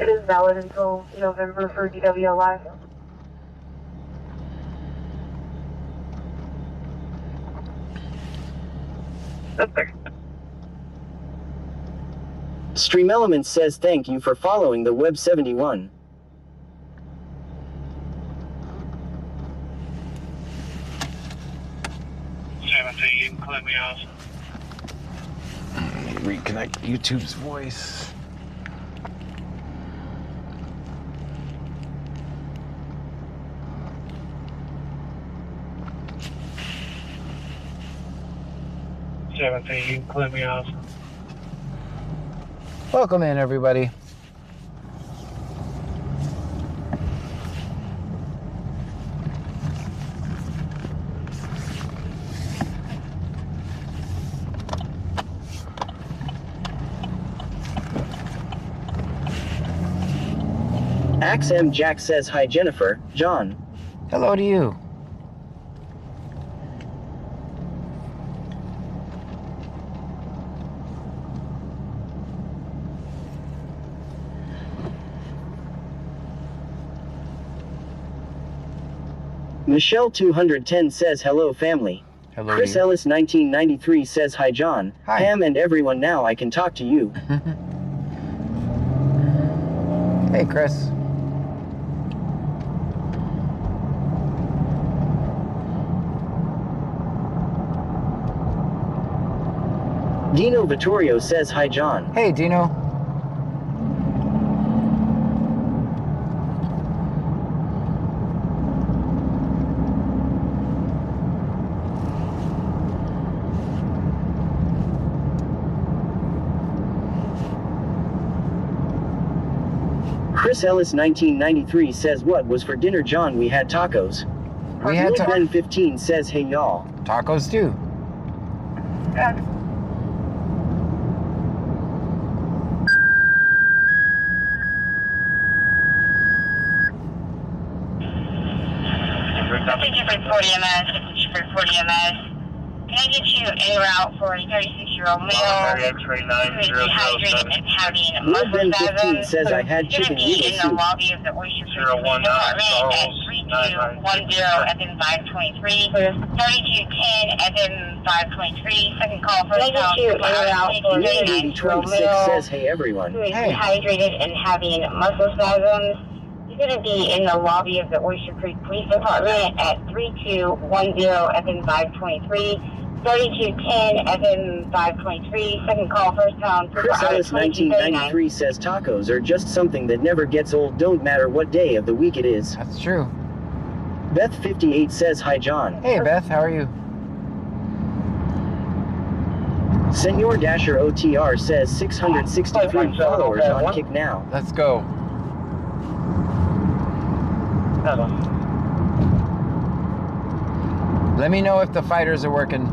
It is valid until November for DWLI. Okay. Stream Elements says thank you for following the Web 71. 17, you can clip me off. Reconnect YouTube's voice. You can clip me off. Welcome in, everybody. Axm Jack says hi Jennifer, John. Hello to you. Michelle 210 says hello family. Hello Chris to you. Ellis 1993 says hi John. Hi. Pam and everyone, now I can talk to you. Hey, Chris. Dino Vittorio says hi John. Hey, Dino. Chris Ellis 1993 says what was for dinner John? We had tacos. We had Ben 15 says hey y'all. tacos too. Yeah. Thank you for 40 MS. Thank you for 40 MS. Can I get you a route for a 36-year-old male who is dehydrated and having muscle Ben 15 spasms? says I had He's going chicken to be noodle in the soup. lobby of the Oyster Creek Police Department at 3210 FM 523, 3210 FM 523. Second call for Can I get you a route for a 26 39-year-old male says hey everyone. who is Hey. dehydrated and having muscle spasms? He's going to be in the lobby of the Oyster Creek Police Department at 3210 FM 523, 3210 FM 523. Second call, first pound. Chris Ellis 1993 says tacos are just something that never gets old, don't matter what day of the week it is. That's true. Beth 58 says hi John. Hey, Beth. How are you? Senor Dasher OTR says 663 followers on Kick Now. Let's go. Let me know if the fighters are working.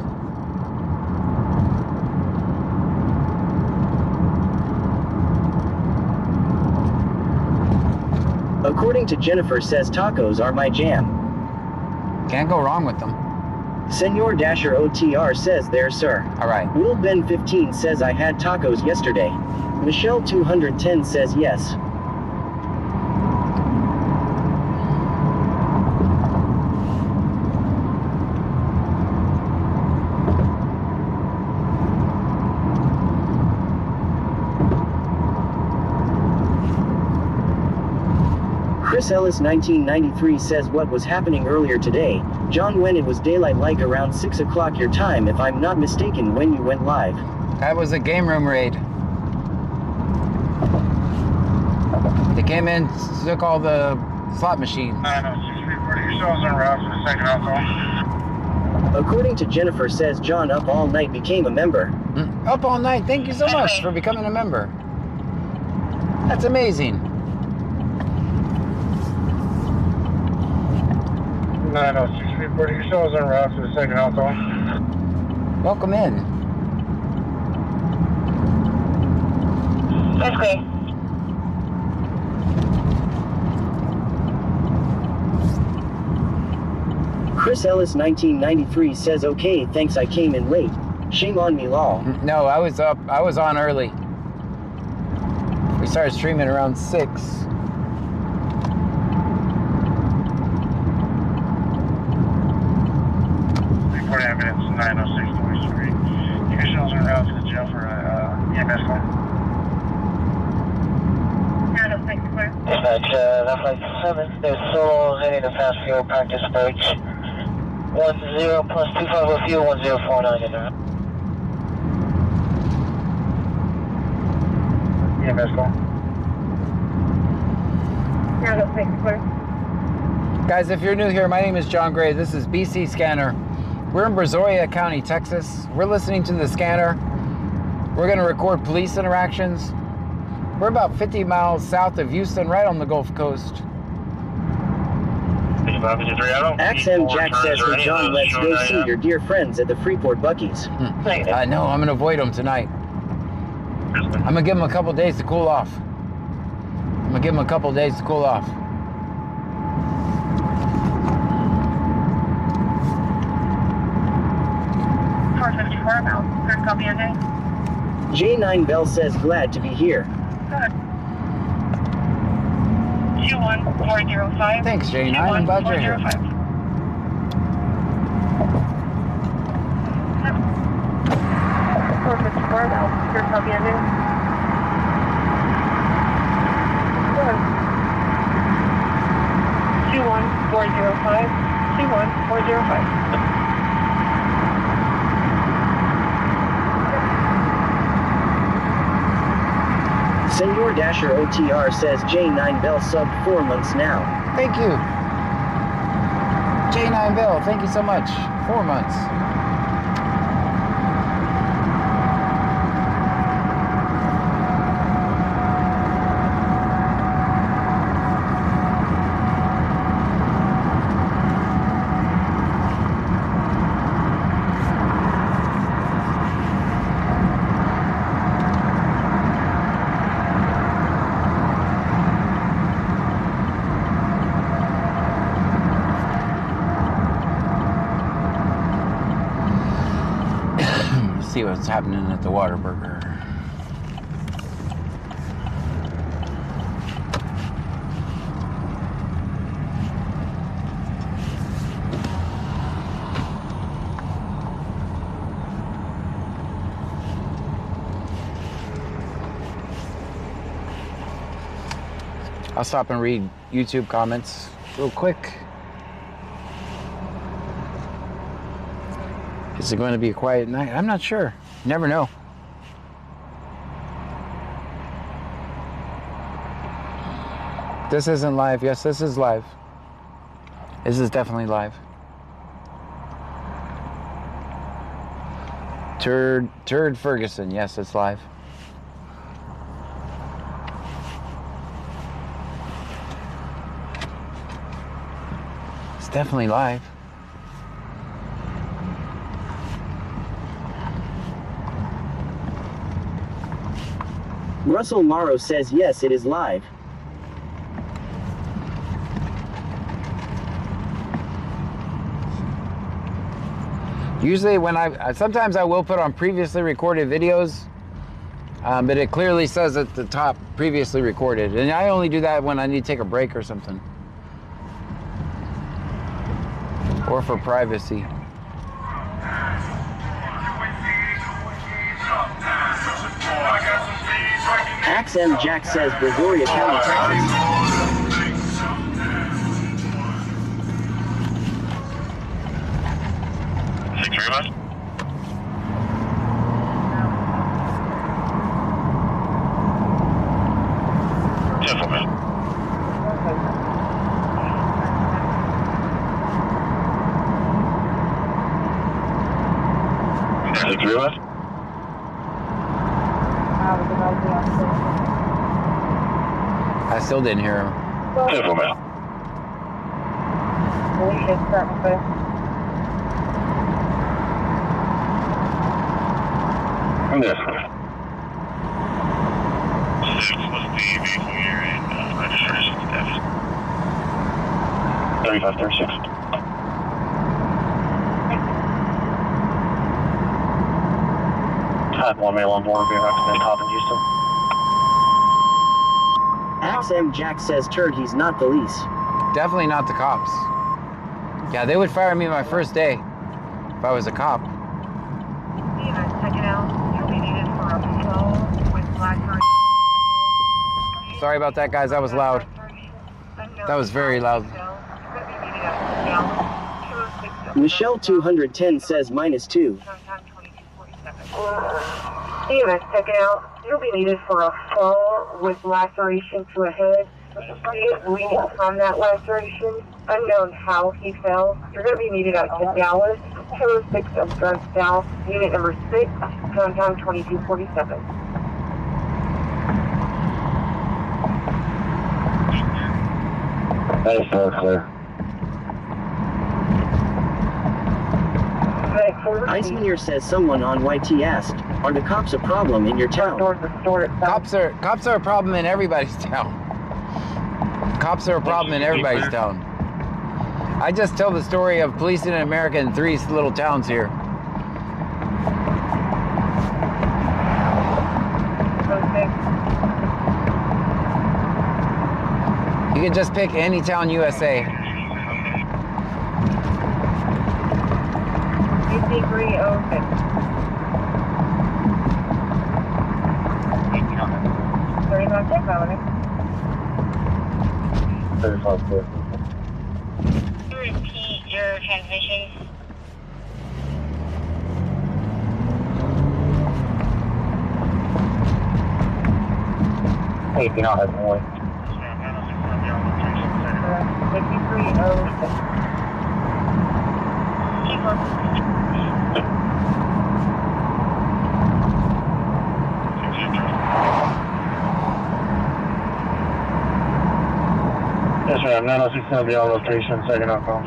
According to Jennifer says tacos are my jam. Can't go wrong with them. Senor Dasher OTR says there sir. All right. Will Ben 15 says I had tacos yesterday. Michelle 210 says yes. Chris Ellis 1993 says what was happening earlier today, John, when it was daylight, like around 6 o'clock your time if I'm not mistaken, when you went live. That was a game room raid. They came in, took all the slot machines. 906 yourselves en route for the second alcohol. According to Jennifer says John up all night became a member. Up all night. Thank you so much for becoming a member. That's amazing. 906 yourselves en route for the second alcohol. Welcome in. That's great. Chris Ellis 1993 says okay thanks I came in late. Shame on me lol. No, I was up. I was on early. We started streaming around 6. 49 minutes, 906 North Street. You can show us en route to the jail for EMS call. 906 clear. Dispatch, that flight 7, there's solo heading to fast fuel practice approach. 10 plus 25 with fuel, 1049 in there. EMS call. 906 clear. Guys, if you're new here, my name is John Gray. This is BC Scanner. We're in Brazoria County, Texas. We're listening to the scanner. We're going to record police interactions. We're about 50 miles south of Houston, right on the Gulf Coast. Axm Jack says for John, let's go see your dear friends at the Freeport Buc-ee's. I know, I'm going to avoid them tonight. I'm going to give them a couple days to cool off. 454 miles. Good copy on day. J9 Bell says glad to be here. Good. 21405. Thanks, J9. I'm glad you're here. 454 miles. Good copy on day. Good. 21405. 21405. Senor Dasher OTR says J9 Bell sub 4 months now. Thank you. J9 Bell, thank you so much. 4 months. See what's happening at the Whataburger. I'll stop and read YouTube comments real quick. Is it going to be a quiet night? I'm not sure. Never know. This isn't live. Yes, this is live. This is definitely live. Turd Ferguson. Yes, it's live. It's definitely live. Russell Morrow says yes, it is live. Usually when sometimes I will put on previously recorded videos, but it clearly says at the top, previously recorded. And I only do that when I need to take a break or something. Or for privacy. Axm Jack says Brazoria County, Texas. I still didn't hear him. One male on board, being recommended top in Houston. XM Jack says turd he's not police. Definitely not the cops. Yeah, they would fire me my first day if I was a cop. Sorry about that, guys. That was loud. That was very loud. Michelle 210 says -2. EMS checking out. You'll be needed for a fall with laceration to a head. Bleeding from that laceration. Unknown how he fell. You're going to be needed out to Dallas. 206 of Gun South. Unit number 6. Downtown 2247. That is so clear. Icemeter says someone on YT asked, are the cops a problem in your town? Cops are a problem in everybody's town. Cops are a problem in everybody's town. I just tell the story of policing in America in 3 little towns here. You can just pick any town USA. 5306. Repeat your transmission. Hey, you know that boy. 5306. Yes, ma'am. 906 going to be on location. Second on call.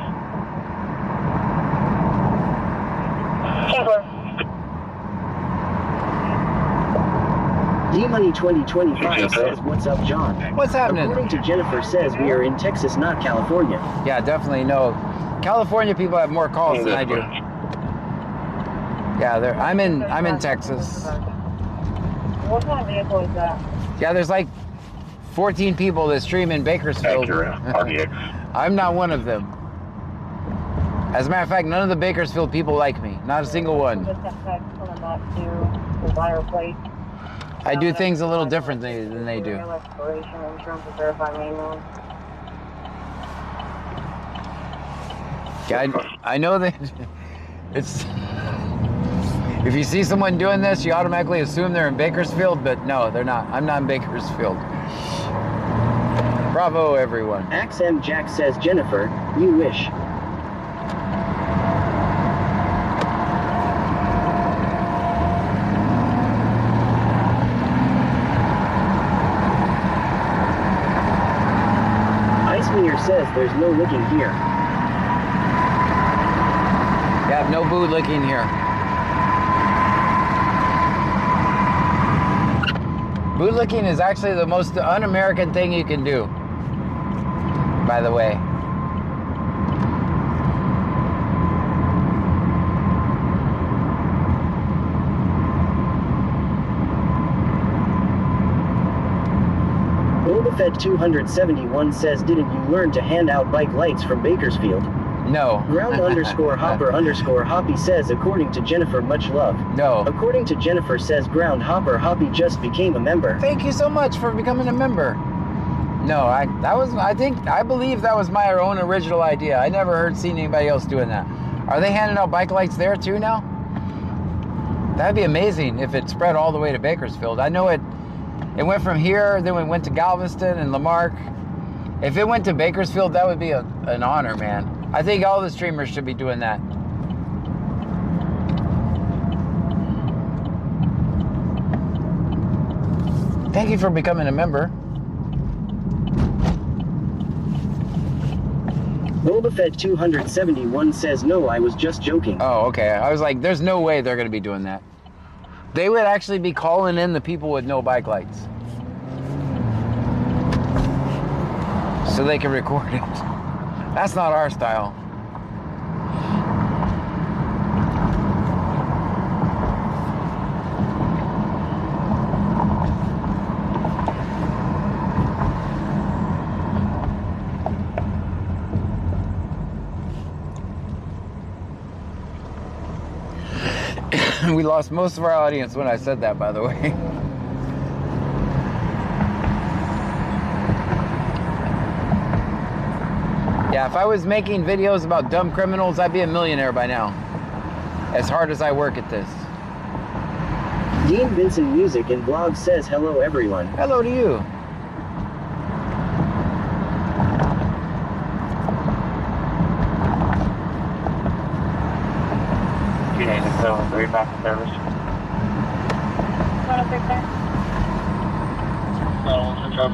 D-Money 2025 says, what's up, John? What's happening? According to Jennifer says we are in Texas, not California. Yeah, definitely. No, California people have more calls than I do. Yeah, I'm in Texas. What kind of vehicle is that? Yeah, there's like 14 people that stream in Bakersfield. RDX. I'm not one of them. As a matter of fact, none of the Bakersfield people like me. Not a single one. Just have to come back to the wire plate. I do things a little different than they do. Expiration insurance to verify manually. Yeah, I know that it's... If you see someone doing this, you automatically assume they're in Bakersfield, but no, they're not. I'm not in Bakersfield. Bravo, everyone. XM Jack says, Jennifer, you wish. Icemeter says there's no licking here. Yeah, no boot licking here. Bootlicking is actually the most un-American thing you can do, by the way. Fed 271 says, didn't you learn to hand out bike lights from Bakersfield? No. Ground_hopper_hoppy says, according to Jennifer, much love. No. According to Jennifer says, ground hopper hoppy just became a member. Thank you so much for becoming a member. No, I believe that was my own original idea. I never seen anybody else doing that. Are they handing out bike lights there too now? That'd be amazing if it spread all the way to Bakersfield. I know it went from here, then we went to Galveston and Lamarck. If it went to Bakersfield, that would be an honor, man. I think all the streamers should be doing that. Thank you for becoming a member. Fed 271 says, no, I was just joking. Oh, okay. I was like, there's no way they're going to be doing that. They would actually be calling in the people with no bike lights, so they can record it. That's not our style. We lost most of our audience when I said that, by the way. Yeah, if I was making videos about dumb criminals, I'd be a millionaire by now. As hard as I work at this. Dean Vincent Music and Vlog says hello everyone. Hello to you. Back to service. Want to pick that? No, what's the job?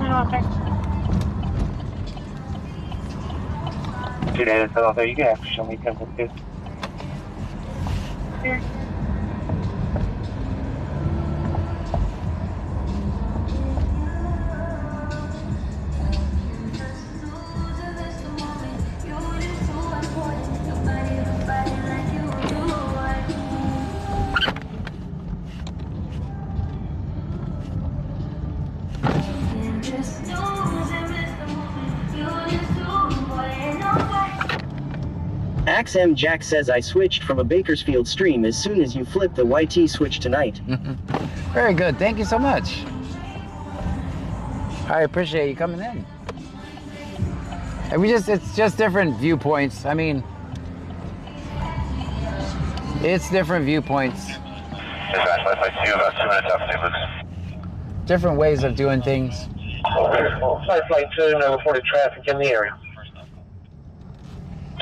No, okay. 2 days ago, you can actually show me 10 Here. XM Jack says I switched from a Bakersfield stream as soon as you flipped the YT switch tonight. Very good. Thank you so much. I appreciate you coming in. And it's just different viewpoints. I mean, it's different viewpoints. About 2 minutes after Different ways of doing things. Flight 2, no reported traffic in the area.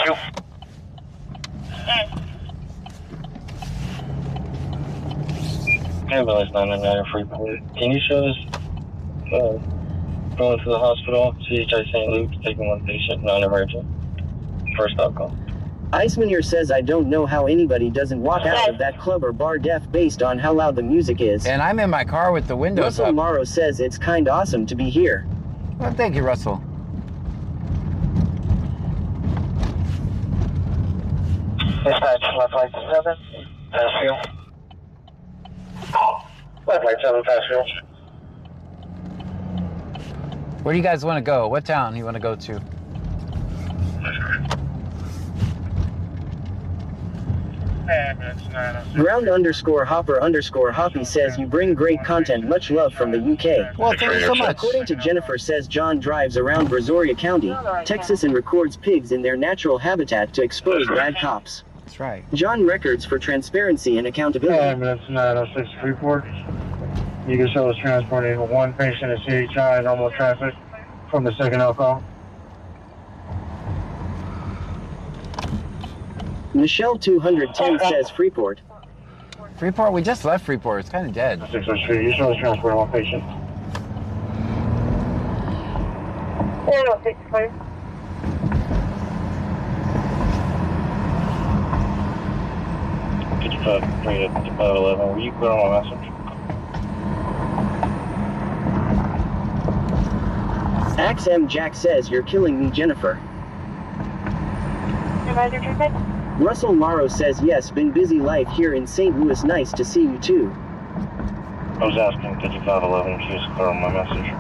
2. Ambulance 999 Freeport. Can you show us going to the hospital, CHI St. Luke's, taking one patient, non-emergent? First outcome. Iceman says I don't know how anybody doesn't walk out of that club or bar deaf based on how loud the music is. And I'm in my car with the windows Russell up. Morrow says it's kinda awesome to be here. Well, thank you, Russell. Dispatch, left flight 7, pass fuel. Left flight 7, pass fuel. Where do you guys want to go? What town do you want to go to? Ground_Hopper_Hoppy says you bring great content. Much love from the UK. Well, thank you so much. According to Jennifer says John drives around Brazoria County, Texas and records pigs in their natural habitat to expose bad cops. That's right. John records for transparency and accountability. Ambulance 906 Freeport. You can show us transporting one patient at CHI, normal traffic from the second alcohol. Michelle 210 says Freeport. Freeport? We just left Freeport. It's kind of dead. 603, you show us transporting one patient. 406, clear. Could you bring it to 511? Will you put on my message? XM Jack says you're killing me, Jennifer. Russell Morrow says yes, been busy life here in St. Louis, nice to see you too. I was asking, could you 511 can you just clear on my message?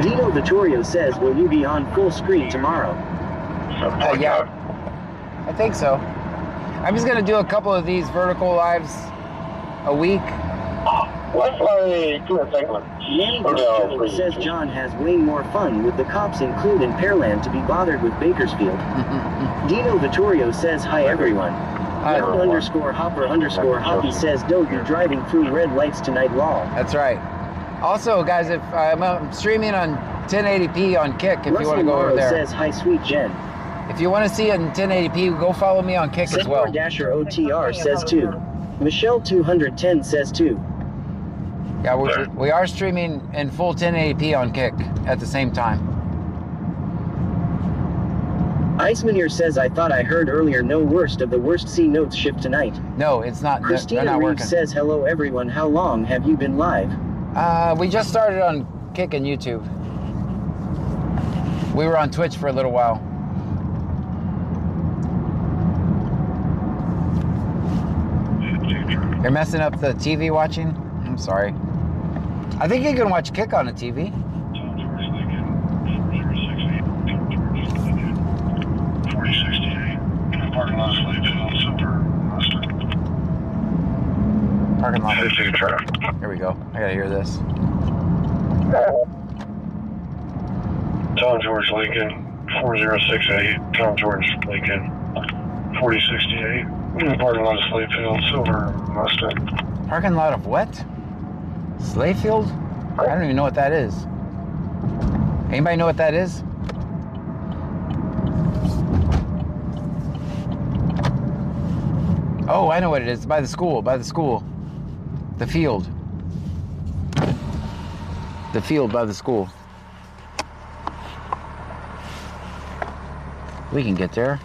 Dino Vittorio says, will you be on full screen tomorrow? Yeah, I think so. I'm just going to do a couple of these vertical lives a week. Manny Vittorio says John has way more fun with the cops in Clued and Pearland to be bothered with Bakersfield. Dino Vittorio says hi everyone. Ground_Hopper_Hoppy says don't be driving through red lights tonight, lol. That's right. Also, guys, if I'm streaming on 1080p on Kick, if you want to go over there. Says hi, sweet Jen. If you want to see it in 1080p, go follow me on Kick as well. Dasher OTR says 2. Michelle 210 says 2. Yeah, we are streaming in full 1080p on Kick at the same time. Iceman here says I thought I heard earlier no worst of the worst C notes shift tonight. No, it's not. Christina they're not Reeves working. says hello everyone. How long have you been live? We just started on Kick and YouTube. We were on Twitch for a little while. You're messing up the TV watching? I'm sorry. I think you can watch Kick on a TV. Parking lot. Here we go. I gotta hear this. Tom George Lincoln, 4068. Tom George Lincoln, 4068. Parking lot of Slayfield, Silver Mustang. Parking lot of what? Slayfield? I don't even know what that is. Anybody know what that is? Oh, I know what it is. By the school. By the school. The field. The field by the school. We can get there.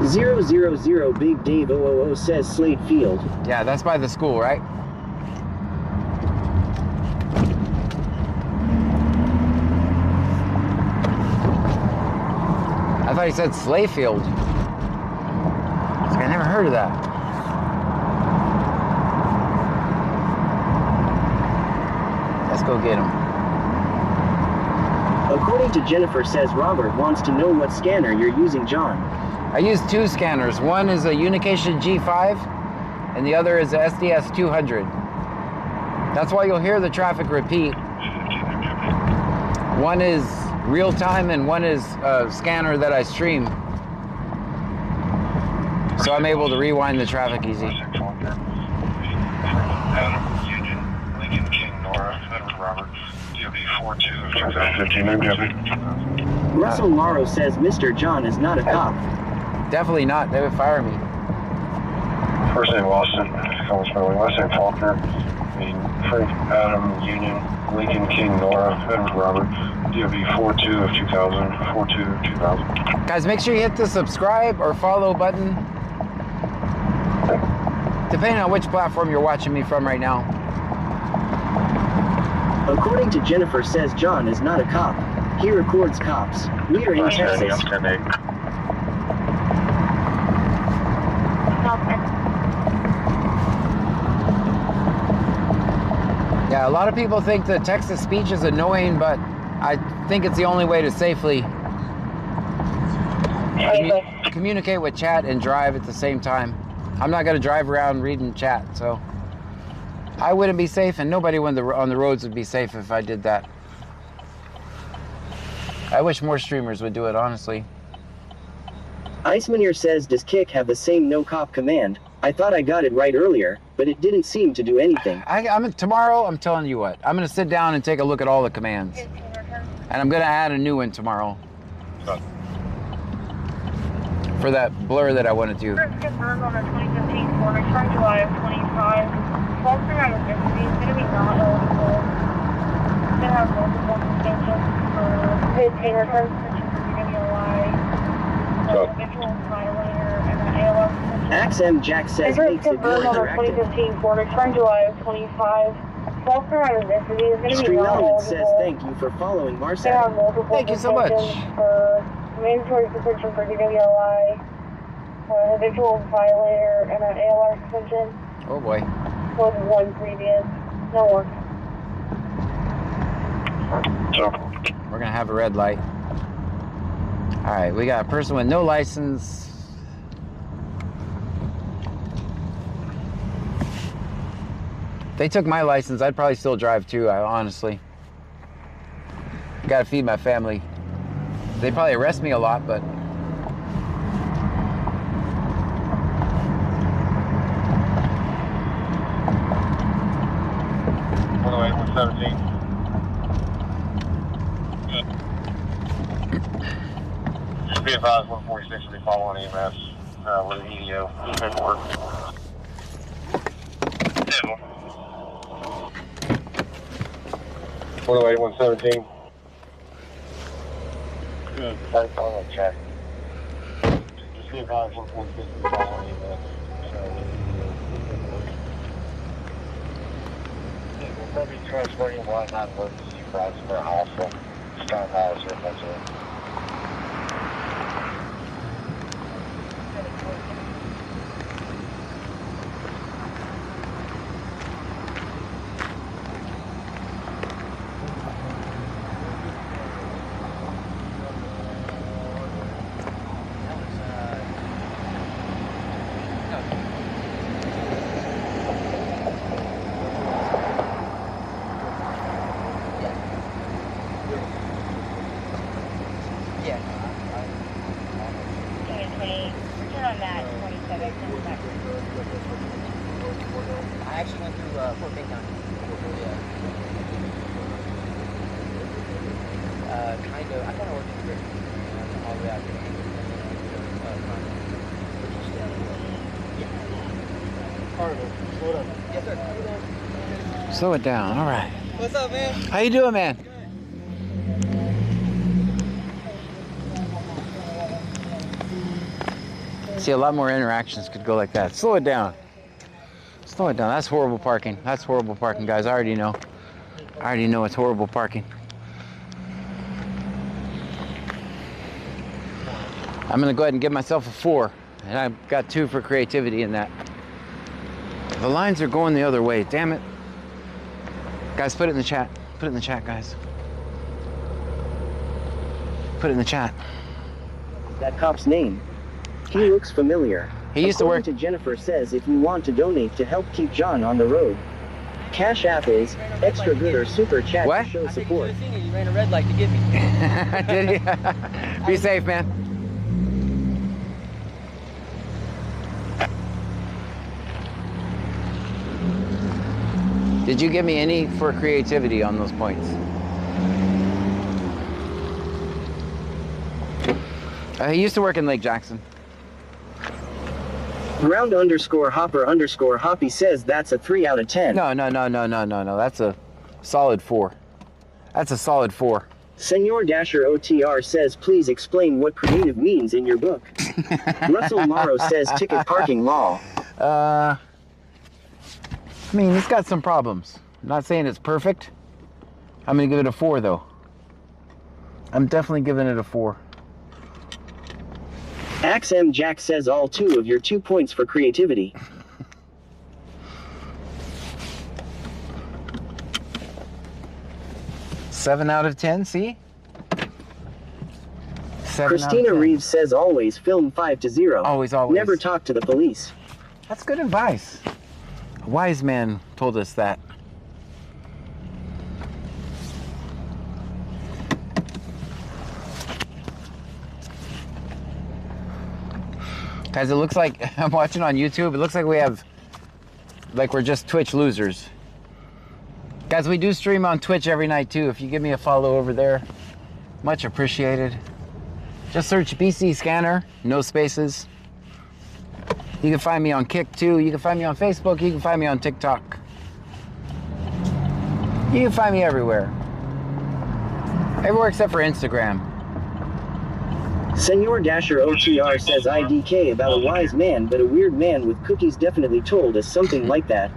.000 Big Dave 000 says Slade Field. Yeah, that's by the school, right? I thought he said Slayfield. I never heard of that. Let's go get him. According to Jennifer says Robert wants to know what scanner you're using, John. I use two scanners. One is a Unication G5 and the other is a SDS 200. That's why you'll hear the traffic repeat. One is real time and one is a scanner that I stream. So I'm able to rewind the traffic easy. Lincoln King Nora, Edward Robert, DOB 42 of 2015. I'm Kevin. Russell Morrow says Mr. John is not a cop. Definitely not. They would fire me. First name Austin, Collins Valley. Last name Faulkner. Frank Adam Union, Lincoln King Nora, Edward Robert, DOB 42 of 2000, 42 of 2000. Guys, make sure you hit the subscribe or follow button, depending on which platform you're watching me from right now. According to Jennifer says John is not a cop. He records cops. We are in Texas. Yeah, a lot of people think the text-to speech is annoying, but I think it's the only way to safely communicate with chat and drive at the same time. I'm not going to drive around reading chat, so I wouldn't be safe, and nobody on the roads would be safe if I did that. I wish more streamers would do it, honestly. Iceman here says, does Kick have the same no cop command? I thought I got it right earlier, but it didn't seem to do anything. Tomorrow, I'm telling you what, I'm going to sit down and take a look at all the commands. And I'm going to add a new one tomorrow. For that blur that I want to do. Confirmed on the 2015 corner, turn July of 25. False around the density is going to be not eligible. It's going to have multiple suspensions for his return suspension for giving a lie. Habitual violator and an ALR suspension. Axm Jack says makes it more confirmed on the interactive. 2015 corner, turn July of 25. False around the density is going to be not Stream eligible. says thank you for following It's going to have Marcel. multiple Thank you so much. suspensions for mandatory suspension for DWI, habitual violator, and an ALR suspension. Oh boy. Was one previous. No work. We're going to have a red light. All right, we got a person with no license. If they took my license, I'd probably still drive too, honestly. Gotta feed my family. They'd probably arrest me a lot, but... By the way, 117. Just be advised, 146 will be following EMS with an EDO. Paperwork. By the way, 117. Good. Thanks on that check. Just be advised, 146 will be following EMS. We'll probably transporting one on emergency routes for a hospital. Strong house here, that's it. I actually went through Fort Bend County. Kind of. I kind of worked in Britain. All the way out there. Yes, sir. Slow it down. All right. What's up, man? How you doing, man? See, a lot more interactions could go like that. Slow it down. Slow it down. That's horrible parking. That's horrible parking, guys. I already know. I already know it's horrible parking. I'm gonna go ahead and give myself a 4. And I've got 2 for creativity in that. The lines are going the other way. Damn it. Guys, put it in the chat. Put it in the chat, guys. Put it in the chat. That cop's name. He looks familiar. He used to work. According to Jennifer says if you want to donate to help keep John on the road, Cash App is extra good or super chat What? to show support. You ran a red light to get me. Did he? Be safe, man. Did you give me any for creativity on those points? He used to work in Lake Jackson. Round underscore hopper underscore hoppy says that's a 3 out of 10. No. That's a solid 4. That's a solid 4. Senor Dasher OTR says please explain what creative means in your book. Russell Morrow says ticket parking law. I mean, it's got some problems. I'm not saying it's perfect. I'm gonna give it a 4 though. I'm definitely giving it a 4. Axm Jack says all 2 of your 2 points for creativity. Seven out of 10, see? 7 Christina out of 10. Reeves says always film 5 to 0. Always. Never talk to the police. That's good advice. A wise man told us that. Guys, it looks like, I'm watching on YouTube, it looks like we have, like we're just Twitch losers. Guys, we do stream on Twitch every night too. If you give me a follow over there, much appreciated. Just search BC Scanner, no spaces. You can find me on Kick too. You can find me on Facebook. You can find me on TikTok. You can find me everywhere. Everywhere except for Instagram. Senor Dasher OTR says IDK about a wise man, but a weird man with cookies definitely told us something like that.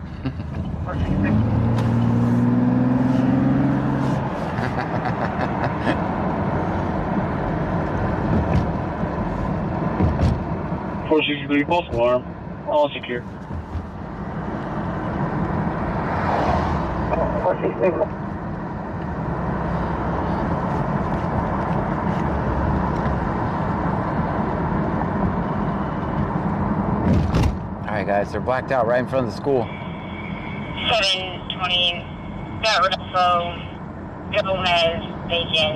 False alarm. All secure. All right, guys, they're blacked out right in front of the school. 7 720, Rodolfo, Gomez, Bacon,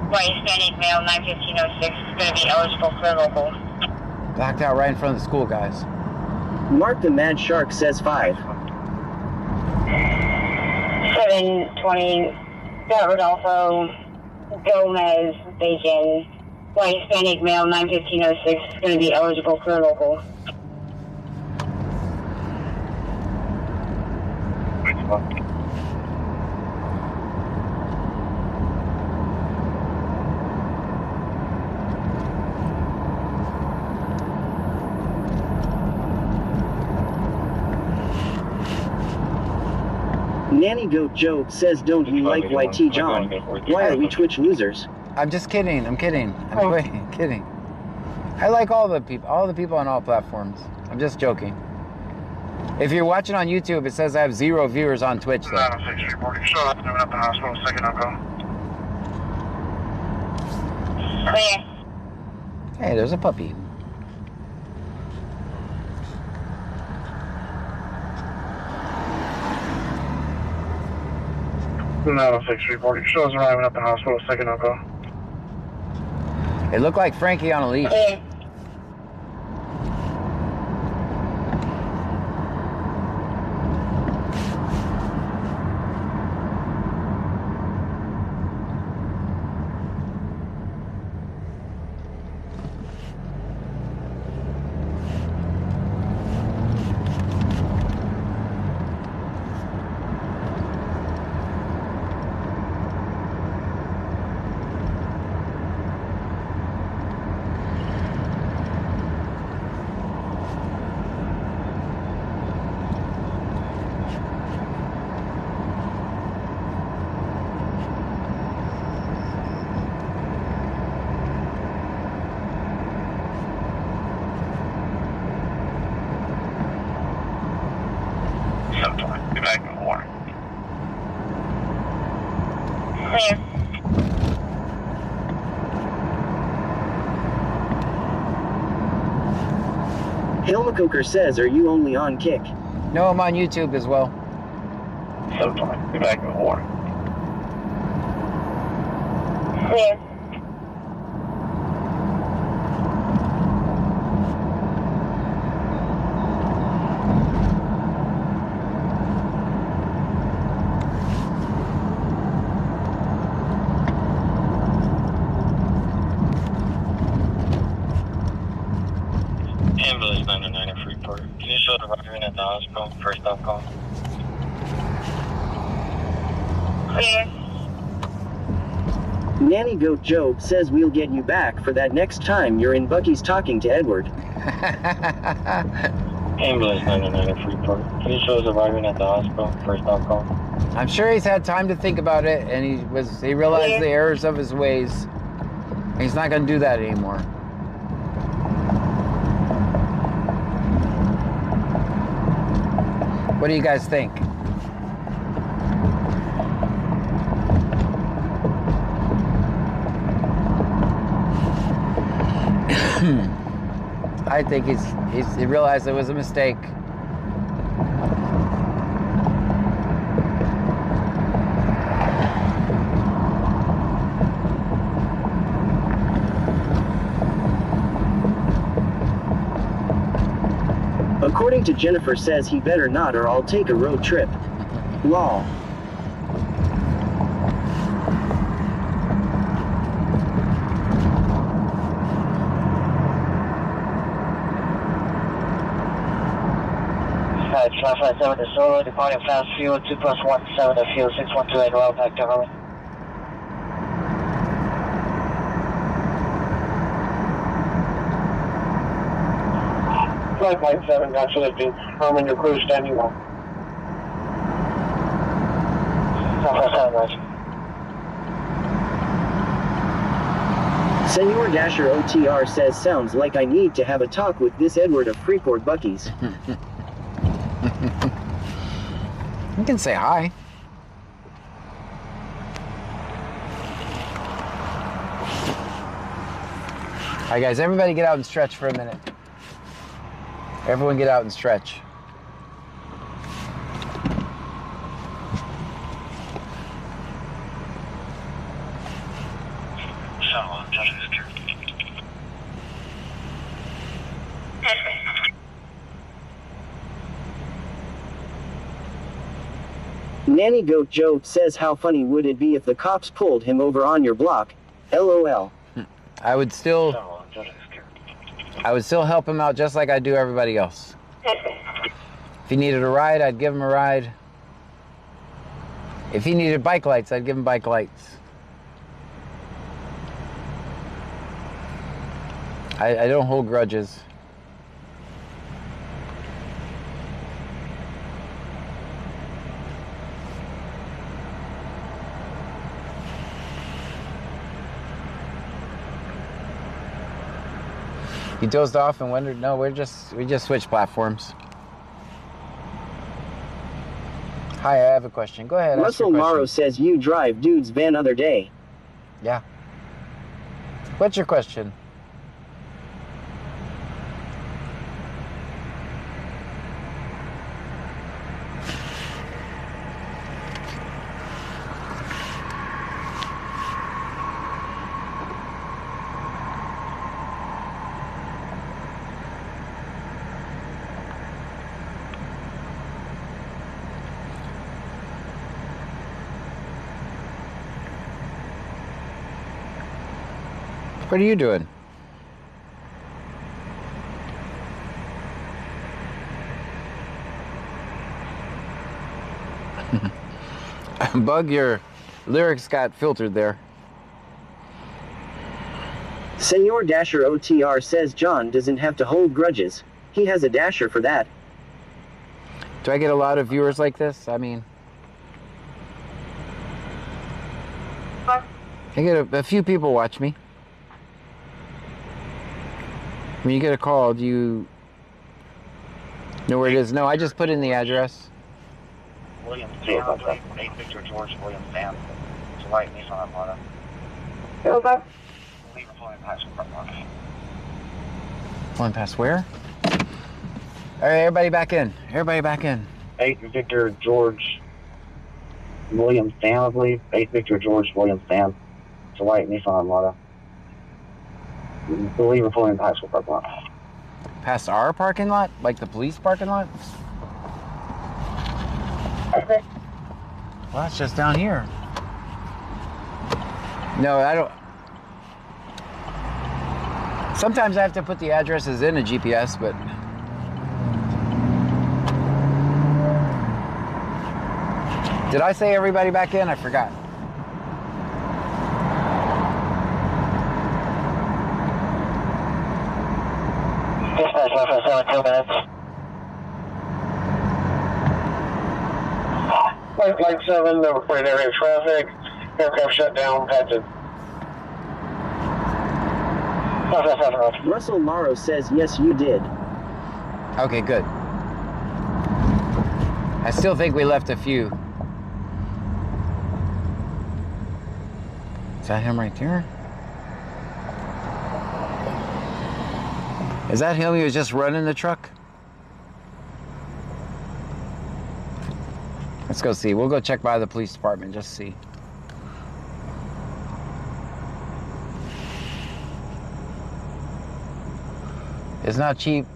white Hispanic male, 91506, is going to be eligible for local. Knocked out right in front of the school, guys. Mark the Mad Shark says 5. 720, Rodolfo, Gomez, Bacon, white Hispanic male, 91506, is going to be eligible for local. Nanny Goat Joe says, don't you like YT John? Why are we Twitch losers? I'm just kidding. I'm kidding. I'm kidding. I like all the people on all platforms. I'm just joking. If you're watching on YouTube, it says I have 0 viewers on Twitch, though. 906 reporting. Show up, moving up the hospital, second uncle. Clear. Hey, there's a puppy. No, 6 reporting. Shows arriving at the hospital, second uncle. It looked like Frankie on a leash. Clear. Be back in the water. Clear. Helmacoker says, are you only on Kick? No, I'm on YouTube as well. 720. Be back in the water. Clear. Ambulance 909 at Freeport. Can you show the arriving at the hospital? First stop call. Clear. Nanny Goat Joe says we'll get you back for that next time you're in Bucky's talking to Edward. Ambulance 909 at Freeport. Can you show us arriving at the hospital? First stop call. I'm sure he's had time to think about it, and he realized the errors of his ways. And he's not going to do that anymore. What do you guys think? I think he realized it was a mistake. According to Jennifer says he better not or I'll take a road trip. Lol. Alright, 557 to Solo, departing fast fuel, 2+17 to fuel, 612 route back to Harley. Flight 7, Natural Lifting. Herman, your crew standing by. 557, Roger. Senor Dasher OTR says sounds like I need to have a talk with this Edward of Freeport Bucky's. You can say hi. Alright guys, everybody get out and stretch for a minute. Everyone get out and stretch. Nanny Goat Joe says how funny would it be if the cops pulled him over on your block? LOL. I would still help him out just like I do everybody else. If he needed a ride, I'd give him a ride. If he needed bike lights, I'd give him bike lights. I don't hold grudges. You dozed off and wondered, no, we just switched platforms. Hi, I have a question. Go ahead. Russell Morrow says you drive dude's van other day. Yeah. What's your question? What are you doing? Bug, your lyrics got filtered there. Senor Dasher OTR says John doesn't have to hold grudges. He has a dasher for that. Do I get a lot of viewers like this? I mean, I get a few people watch me. When you get a call, do you know where it is? No, I just put in the address. William Sam, I believe. 8 Victor George, William Sam. It's a white Nissan Armada. Okay. Leave a flying past front mark. One past where? All right, everybody back in. Everybody back in. 8 Victor George, William Sam, I believe. 8 Victor George, William Sam. It's a white Nissan Armada. Leave a flying past front mark. Past our parking lot? Like the police parking lot? Okay. Well, it's just down here. No, I don't. Sometimes I have to put the addresses in a GPS, but did I say everybody back in? I forgot. Dispatch, left for 2 minutes. Light 7, number 40 area traffic. Aircraft shut down, patches. Russell Morrow says yes, you did. Okay, good. I still think we left a few. Is that him right there? Is that him? He was just running the truck? Let's go see. We'll go check by the police department, just see. It's not cheap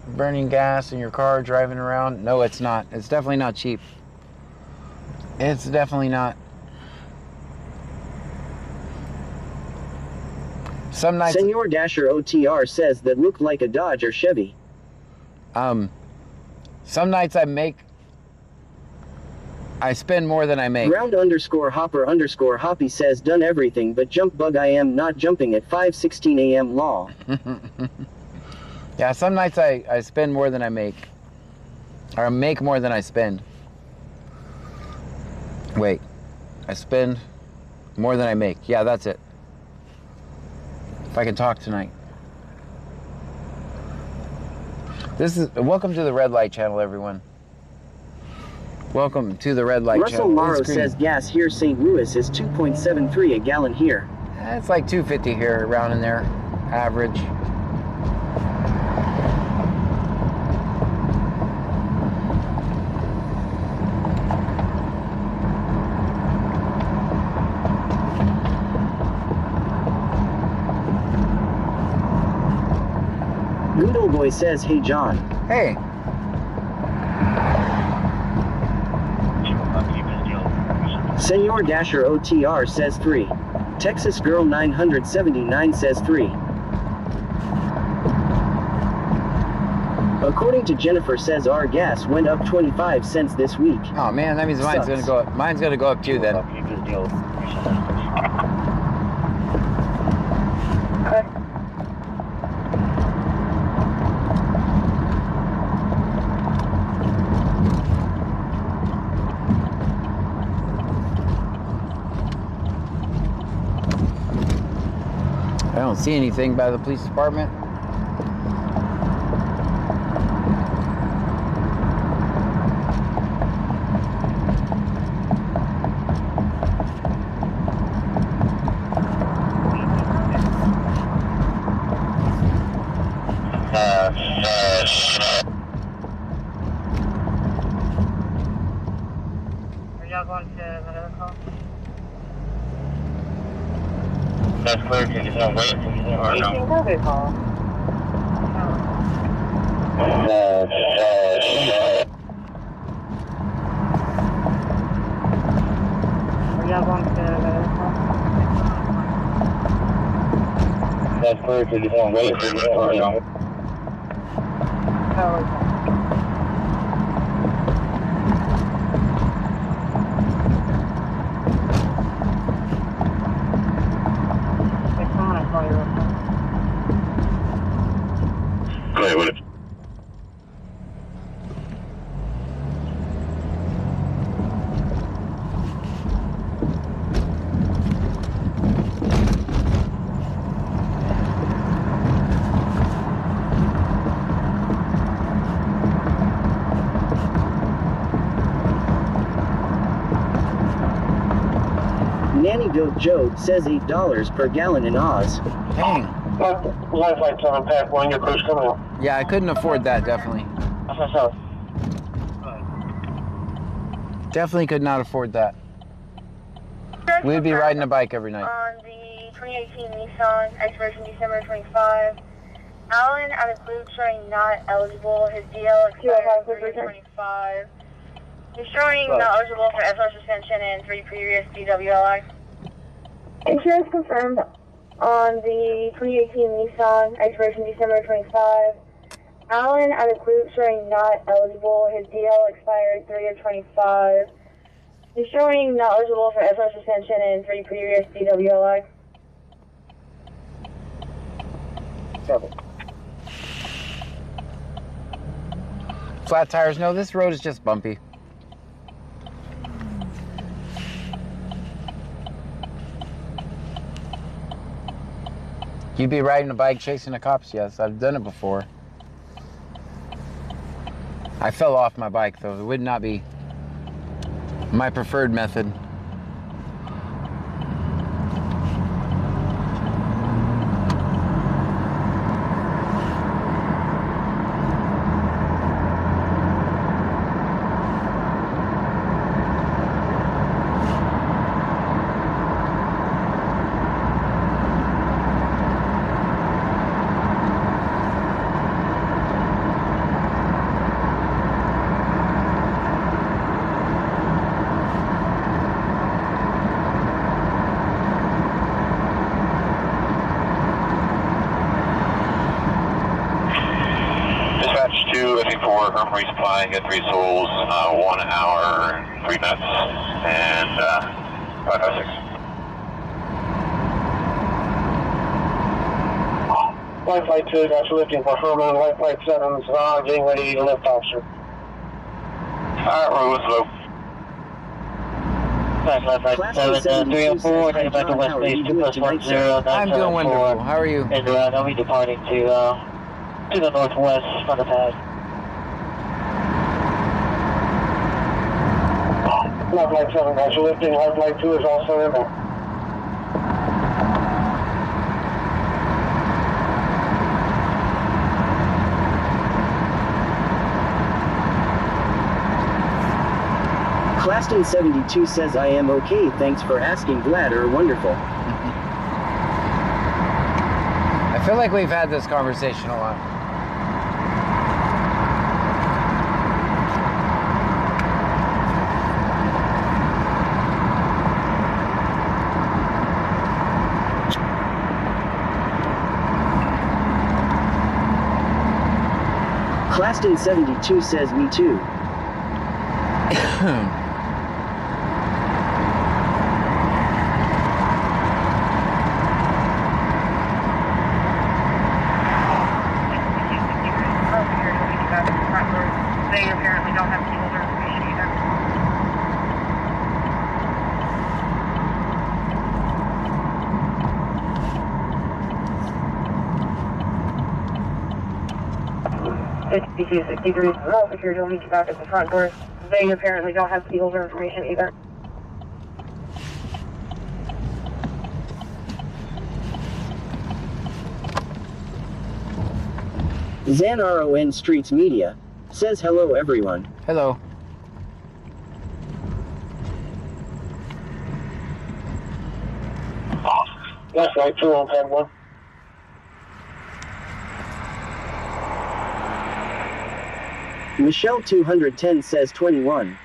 burning gas in your car, driving around. No, it's not. It's definitely not cheap. It's definitely not. Some nights... Senor Dasher OTR says that look like a Dodge or Chevy. Some nights I spend more than I make. Ground _ hopper _ hoppy says done everything but jump bug. I am not jumping at 5:16 a.m. law. Yeah, some nights I spend more than I make. Or I make more than I spend. Wait. I spend more than I make. Yeah, that's it. If I can talk tonight. Welcome to the Red Light Channel, everyone. Welcome to the Red Light Russell Channel. Morrow says gas here St. Louis is 2.73 a gallon here. It's like 250 here, around in there, average. Boy says, hey John. Hey. Senor Dasher OTR says 3. Texas Girl 979 says 3. According to Jennifer says our gas went up 25 cents this week. Oh man, that means mine's gonna go up. Mine's gonna go up too then. I don't see anything by the police department. Are y'all going to another call? That's clear, can you just wait or no? Another call. Are y'all going to another call? That's clear, can you just wait or no? Oh, Wait, what? Nanny Goat Joe says $8 per gallon in Oz. Dang. Life lights on pack 1, your crew's coming out. Yeah, I couldn't afford that, definitely. Definitely could not afford that. We'd be riding a bike every night. On the 2018 Nissan, expiration December 25. Alan out of group showing not eligible. His DL expired 3/25. He's showing not eligible for SR suspension and 3 previous DWLI. Insurance confirmed on the 2018 Nissan, expiration December 25. Alan out of group showing not eligible. His DL expired 3/25. He's showing not eligible for SR suspension and 3 previous DWLI. Flat tires, no, this road is just bumpy. You'd be riding a bike chasing the cops? Yes, I've done it before. I fell off my bike though. It would not be my preferred method. Resupplying at 3 souls, 1 hour, 3 minutes, and 556. Life Flight 2, that's lifting for Herman. Life Flight 7's getting ready to lift, officer. Alright, Rose, low. Life Flight 7, 304, heading back to West Base, 2+10, I'm doing wonderful. How are you? And I'll be departing to the northwest from the pad. Life Flight 7, guys, you're lifting. Life Flight 2 is also in there. Claston 72 says I am okay, thanks for asking, glad or wonderful. I feel like we've had this conversation a lot. Claston 72 says me too. They apparently don't have people's information either. It's BC63. Well, if you're doing meet you back at the front door, they apparently don't have people's information either. Xanaron Streets Media says hello everyone. Hello. That's right, 210-1. Michelle 210 says 21.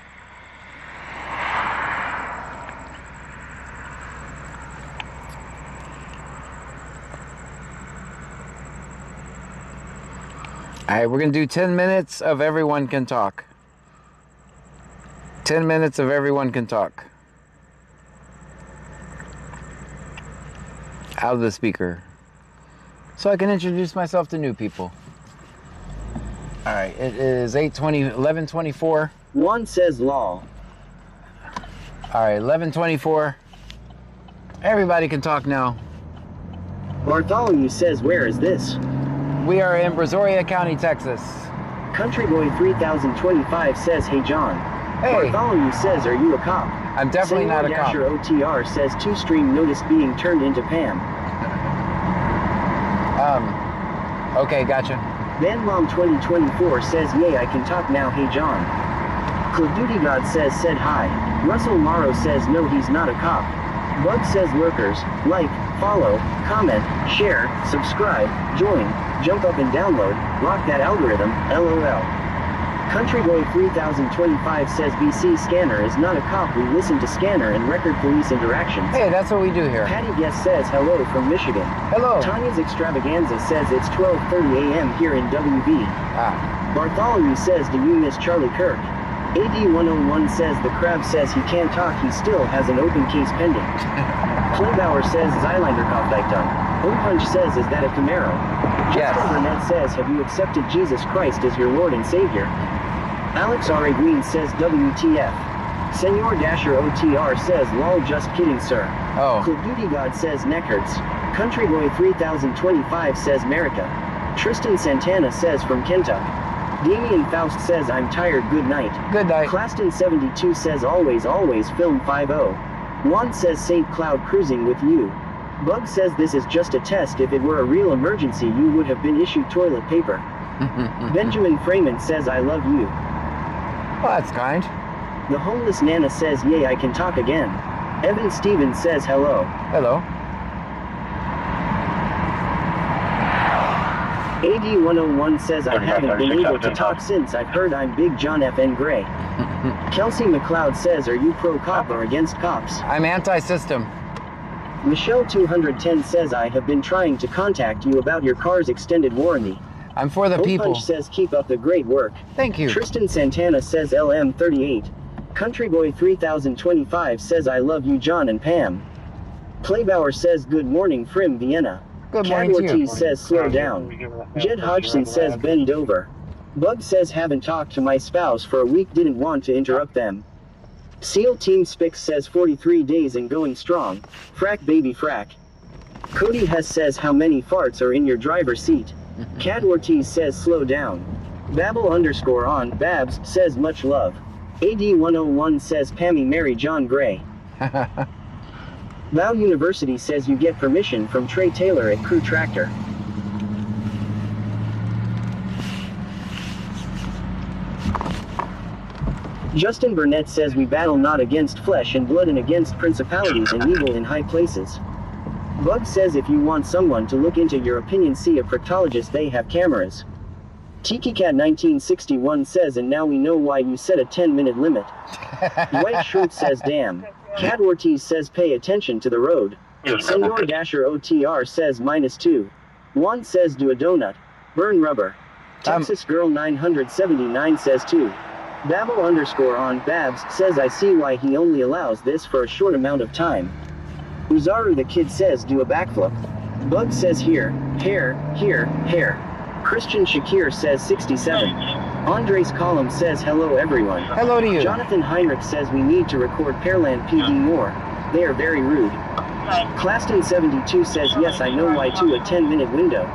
All right, we're going to do 10 minutes of everyone can talk. 10 minutes of everyone can talk. Out of the speaker. So I can introduce myself to new people. All right, it is 11:24. Juan says law. All right, 11:24. Everybody can talk now. Bartholomew says where is this? We are in Brazoria County, Texas. Country Boy 3025 says hey John. Hey, Bartholomew says are you a cop? I'm definitely not a cop. Dasher OTR says 2-stream notice being turned into Pam. Okay, gotcha. Van 2024 says yay I can talk now hey John. Club Duty God says said hi. Russell Morrow says no he's not a cop. Bug says lurkers, like, follow, comment, share, subscribe, join, jump up and download, rock that algorithm, LOL. Country Boy 3025 says BC Scanner is not a cop, we listen to Scanner and record police interactions. Hey, that's what we do here. Patty Guest says hello from Michigan. Hello. Tanya's Extravaganza says it's 12:30 a.m. here in WV. Bartholomew says do you miss Charlie Kirk? AD101 says the crab says he can't talk, he still has an open case pending. Playbauer says Zylander Kopfdeichtung. Punch says is that a Camaro? Yes. Justin Burnett says have you accepted Jesus Christ as your Lord and Savior? Alex R. A. Green says WTF. Senor Dasher OTR says lol just kidding sir. Oh. Club Duty God says Neckards. Country Boy 3025 says America. Tristan Santana says from Kentucky. Damian Faust says I'm tired good night. Good night. Claston 72 says always film 50. Juan says St. Cloud cruising with you. Bug says this is just a test, if it were a real emergency you would have been issued toilet paper. Benjamin Freeman says I love you. Well, that's kind. The homeless Nana says yay I can talk again. Evan Stevens says hello. Hello. AD101 says I haven't been able to talk since I've heard I'm Big John FN Gray. Kelsey McLeod says are you pro cop or against cops? I'm anti-system. Michelle 210 says I have been trying to contact you about your car's extended warranty. I'm for the people. Punch says keep up the great work. Thank you. Tristan Santana says LM38. Country Boy 3025 says I love you John and Pam. Playbauer says good morning Frim Vienna. Good Cat morning to you. Ortiz says slow down. Jed Hodgson says bend over. Bug says haven't talked to my spouse for a week, didn't want to interrupt them. Seal Team Spix says 43 days and going strong. Frack baby frack. Cody Hess says how many farts are in your driver's seat. Cat Ortiz says slow down. Babble _ Babs says much love. AD101 says Pammy marry John Gray. Val University says you get permission from Trey Taylor at Crew Tractor. Justin Burnett says we battle not against flesh and blood and against principalities and evil in high places. Bug says if you want someone to look into your opinion, see a proctologist, they have cameras. TikiCat 1961 says and now we know why you set a 10-minute limit. White Shrimp says damn. Cat Ortiz says pay attention to the road. Senor Dasher OTR says -2. Juan says do a donut. Burn rubber. Texas Girl 979 says 2. Babble_on Babs says I see why he only allows this for a short amount of time. Uzaru the kid says do a backflip. Bug says here, hair, hair. Christian Shakir says 67. Andres Column says hello everyone. Hello to you. Jonathan Heinrich says we need to record Pearland PD more. They are very rude. Claston 72 says yes I know why to a 10-minute window.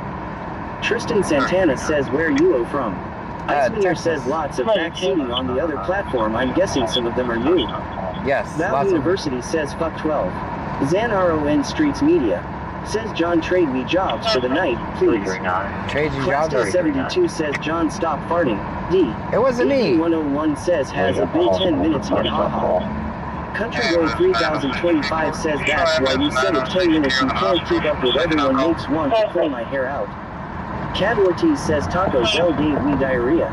Tristan Santana says where you from? Icemanir says lots of backseating on the other platform. I'm guessing some of them are new. Yes, Val University says fuck 12. Zan RON Streets Media says John trade me jobs for the night, please. Trade you jobs. Claston 72 says John stop farting. D. It wasn't me. 101 says has a big 10 minutes yet haha. Country Boy 3025 says that's why you said in 10 minutes you can't keep up with everyone makes one to pull my hair out. Cad Ortiz says tacos L gave me diarrhea.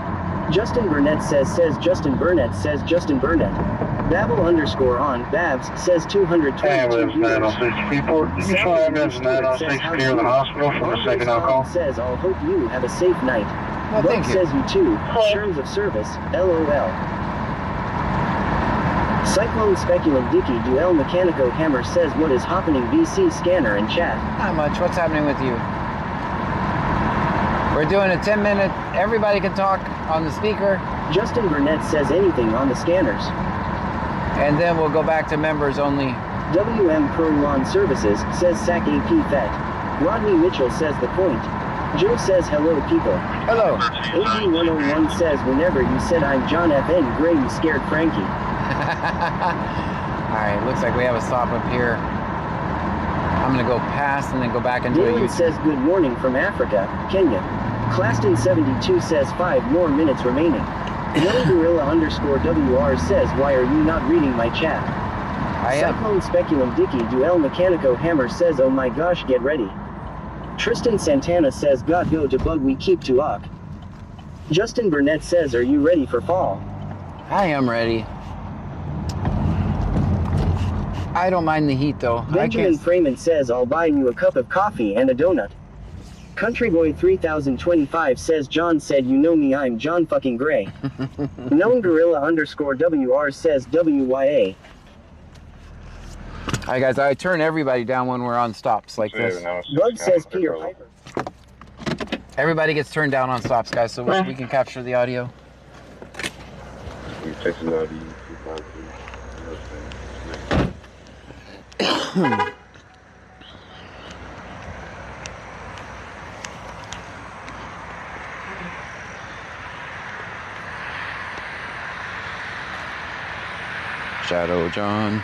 Justin Burnett says Justin Burnett says Justin Burnett. Babble_on Babs says 222 906 report. You can show ambulance 906 clear the hospital for the second alcohol. Says I'll hope you have a safe night. Well, Bug thank you. says you too. Terms of service, LOL. Cyclone Speculum Dicky Duel Mechanico Hammer says what is happening VC scanner and chat. Not much. What's happening with you? We're doing a 10-minute, everybody can talk on the speaker. Justin Burnett says anything on the scanners. And then we'll go back to members only. WM Pro Lawn Services says SAC AP FET. Rodney Mitchell says the point. Joe says hello people. Hello. AD101 says whenever you said I'm John FN Gray you scared Frankie. Alright, looks like we have a stop up here. I'm going to go past and then go back and do a Dylan U-turn. says good morning from Africa, Kenya. Claston 72 says 5 more minutes remaining. Gorilla_WR says why are you not reading my chat? I am. Cyclone Speculum Dicky Duel Mechanico Hammer says oh my gosh get ready. Tristan Santana says God go to bug we keep to ock. Justin Burnett says are you ready for fall? I am ready. I don't mind the heat though. Benjamin Freeman says I'll buy you a cup of coffee and a donut. Country Boy 3025 says John said you know me I'm John fucking Gray. Known Gorilla_WR says WYA. Alright guys, I turn everybody down when we're on stops like this. Bug says Peter Piper. Everybody gets turned down on stops guys so we can capture the audio. Shadow John.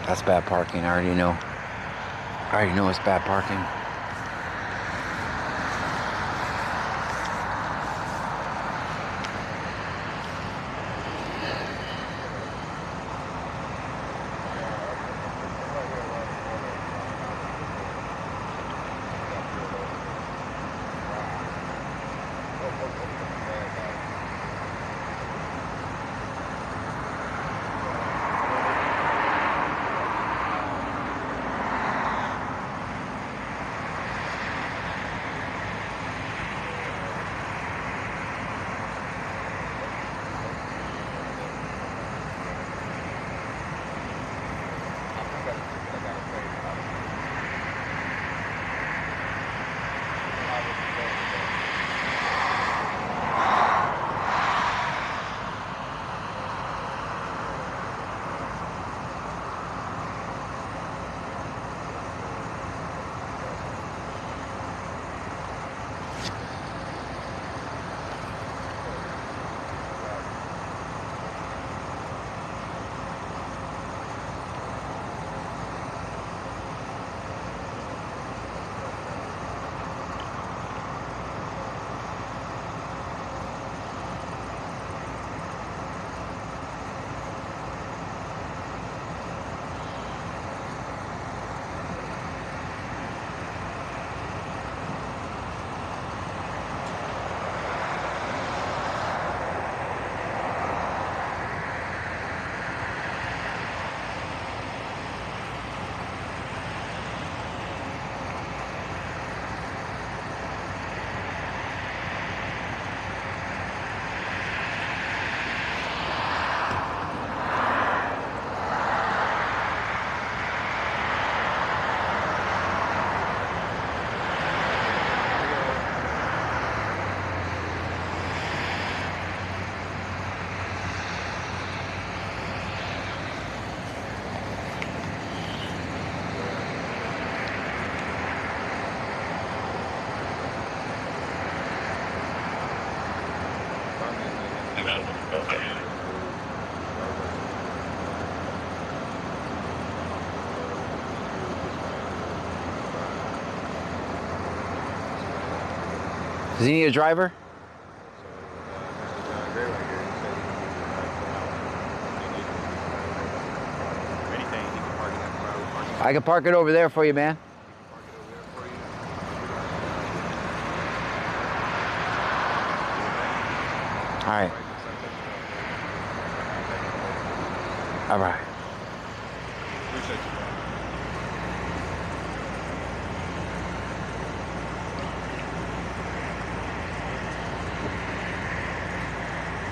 That's bad parking, I already know. I already know it's bad parking. Does he need a driver? I can park it over there for you, man. All right. All right.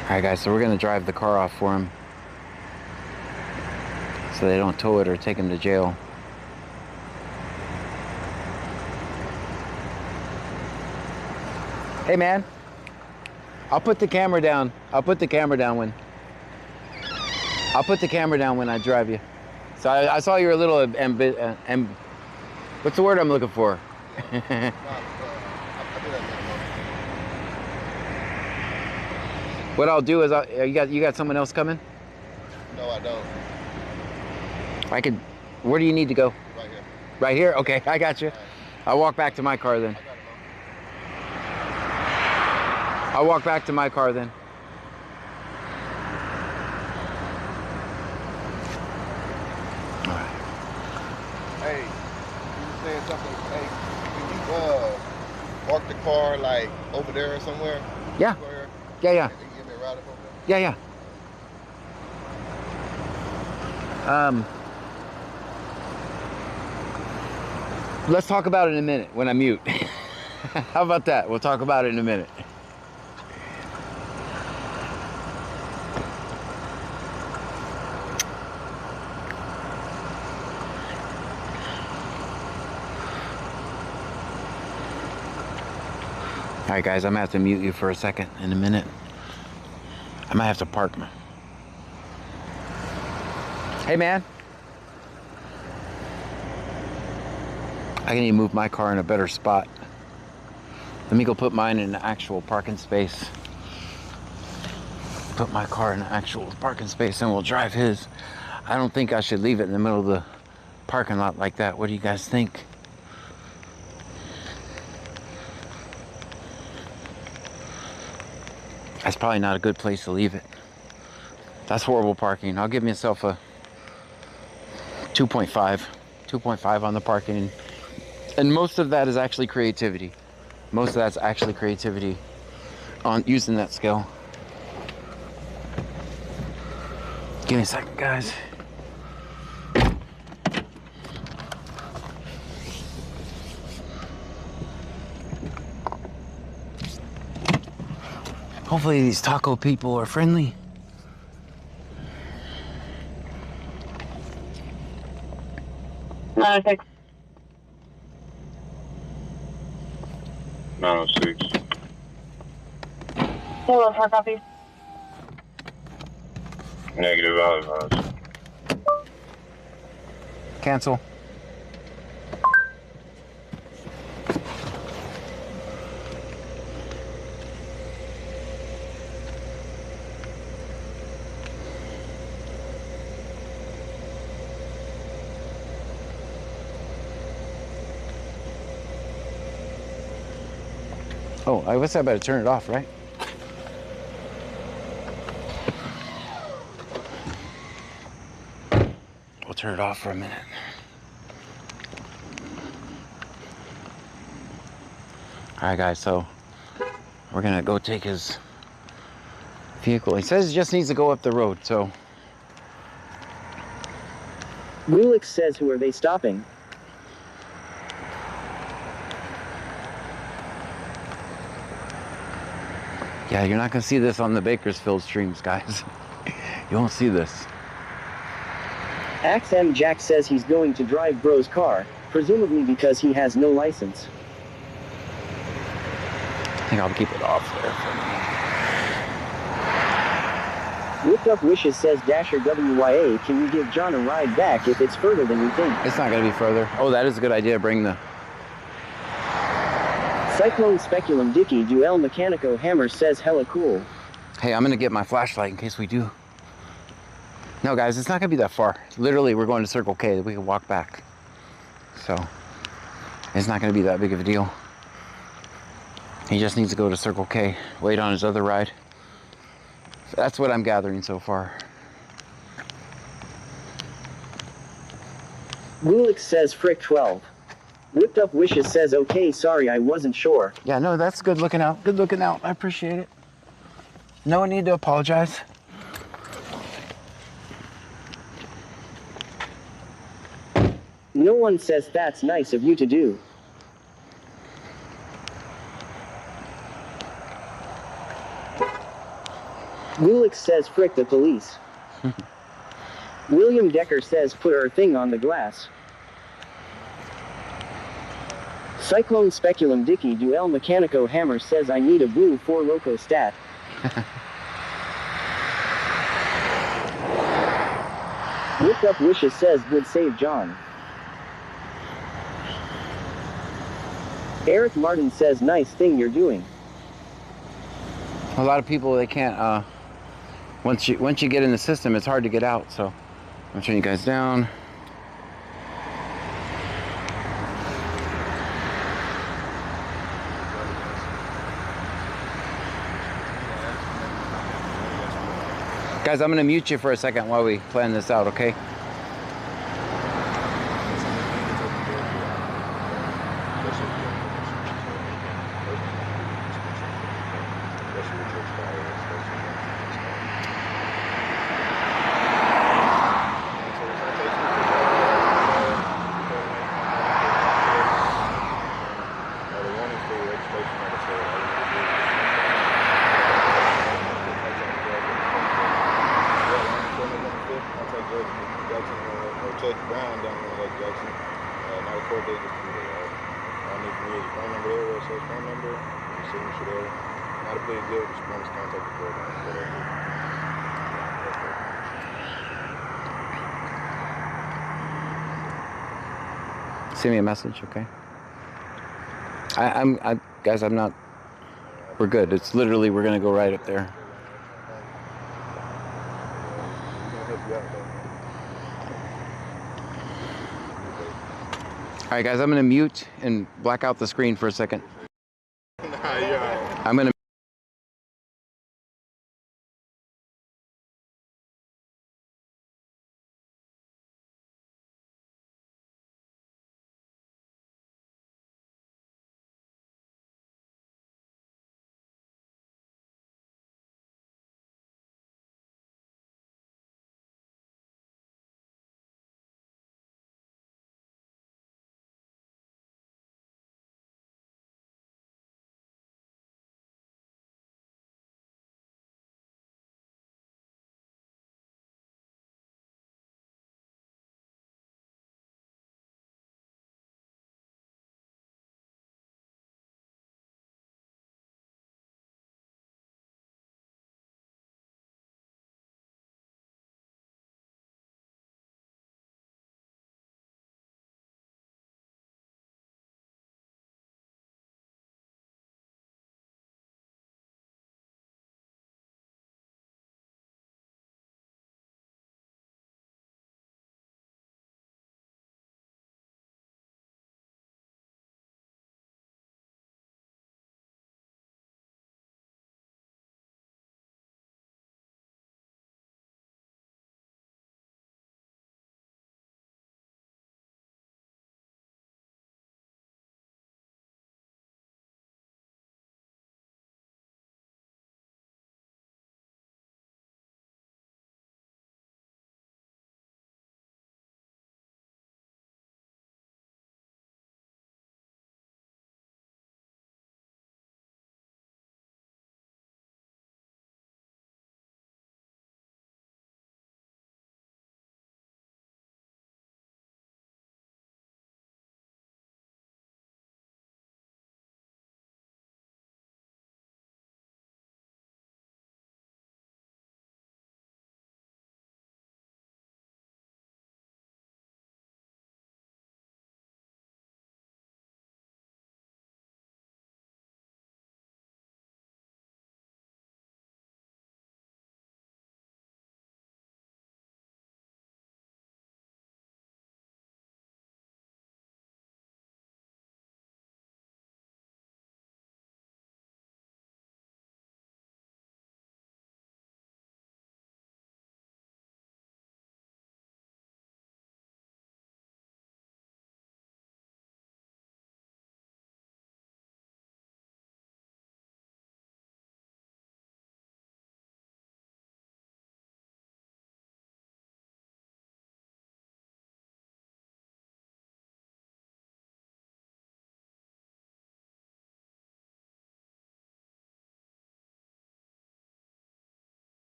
All right, guys, so we're going to drive the car off for him so they don't tow it or take him to jail. Hey, man, I'll put the camera down. I'll put the camera down when I drive you. So I saw you were a little what's the word I'm looking for? What I'll do is, you got someone else coming? No, I don't. Where do you need to go? Right here. Right here? Okay, I got you. I'll walk back to my car then. I'll walk back to my car then. All right. Hey, you were saying something. Hey, can you park the car like over there somewhere? Yeah. Yeah, yeah. Can you give me a ride up over there? Yeah, yeah. Let's talk about it in a minute when I mute. How about that? We'll talk about it in a minute. All right, guys, I'm gonna have to mute you for a second in a minute. I might have to park. Hey, man. I need to move my car in a better spot. Let me go put mine in an actual parking space. Put my car in an actual parking space and we'll drive his. I don't think I should leave it in the middle of the parking lot like that. What do you guys think? That's probably not a good place to leave it. That's horrible parking. I'll give myself a 2.5 on the parking. And most of that is actually creativity. Most of that's actually creativity on using that scale. Give me a second, guys. Hopefully these taco people are friendly. Six. 906. Hello, for copy. Negative, I'll advise. Cancel. Oh, I guess I better turn it off, right? We'll turn it off for a minute. All right, guys, so we're gonna go take his vehicle. He says he just needs to go up the road, so. Wheelix says, who are they stopping? Yeah, you're not gonna see this on the Bakersfield streams, guys. You won't see this. Axm Jack says he's going to drive Bro's car, presumably because he has no license. I think I'll keep it off there for Looked Up Wishes says, Dasher WYA, can you give John a ride back if it's further than we think? It's not gonna be further. Oh, that is a good idea. Bring the. Cyclone Speculum Dicky Duel Mechanico Hammer says, hella cool. Hey, I'm gonna get my flashlight in case we do. No, guys, it's not gonna be that far. Literally, we're going to Circle K. We can walk back. So, it's not gonna be that big of a deal. He just needs to go to Circle K, wait on his other ride. That's what I'm gathering so far. Gulix says frick 12. Whipped Up Wishes says okay, sorry, I wasn't sure. Yeah, no, that's good looking out. Good looking out. I appreciate it. No need to apologize. No one says that's nice of you to do. Gulix says frick the police. William Decker says put her thing on the glass. Cyclone Speculum Dicky Duel Mechanico Hammer says I need a blue 4 Loco stat. Whipped Up Wishes says good save John. Eric Martin says nice thing you're doing. A lot of people, they can't, once you get in the system, it's hard to get out, so I'm turning you guys down. Guys, I'm gonna mute you for a second while we plan this out, okay? Send me a message, okay? Guys, I'm not, we're good. It's literally, we're gonna go right up there. All right, guys, I'm gonna mute and black out the screen for a second. I'm gonna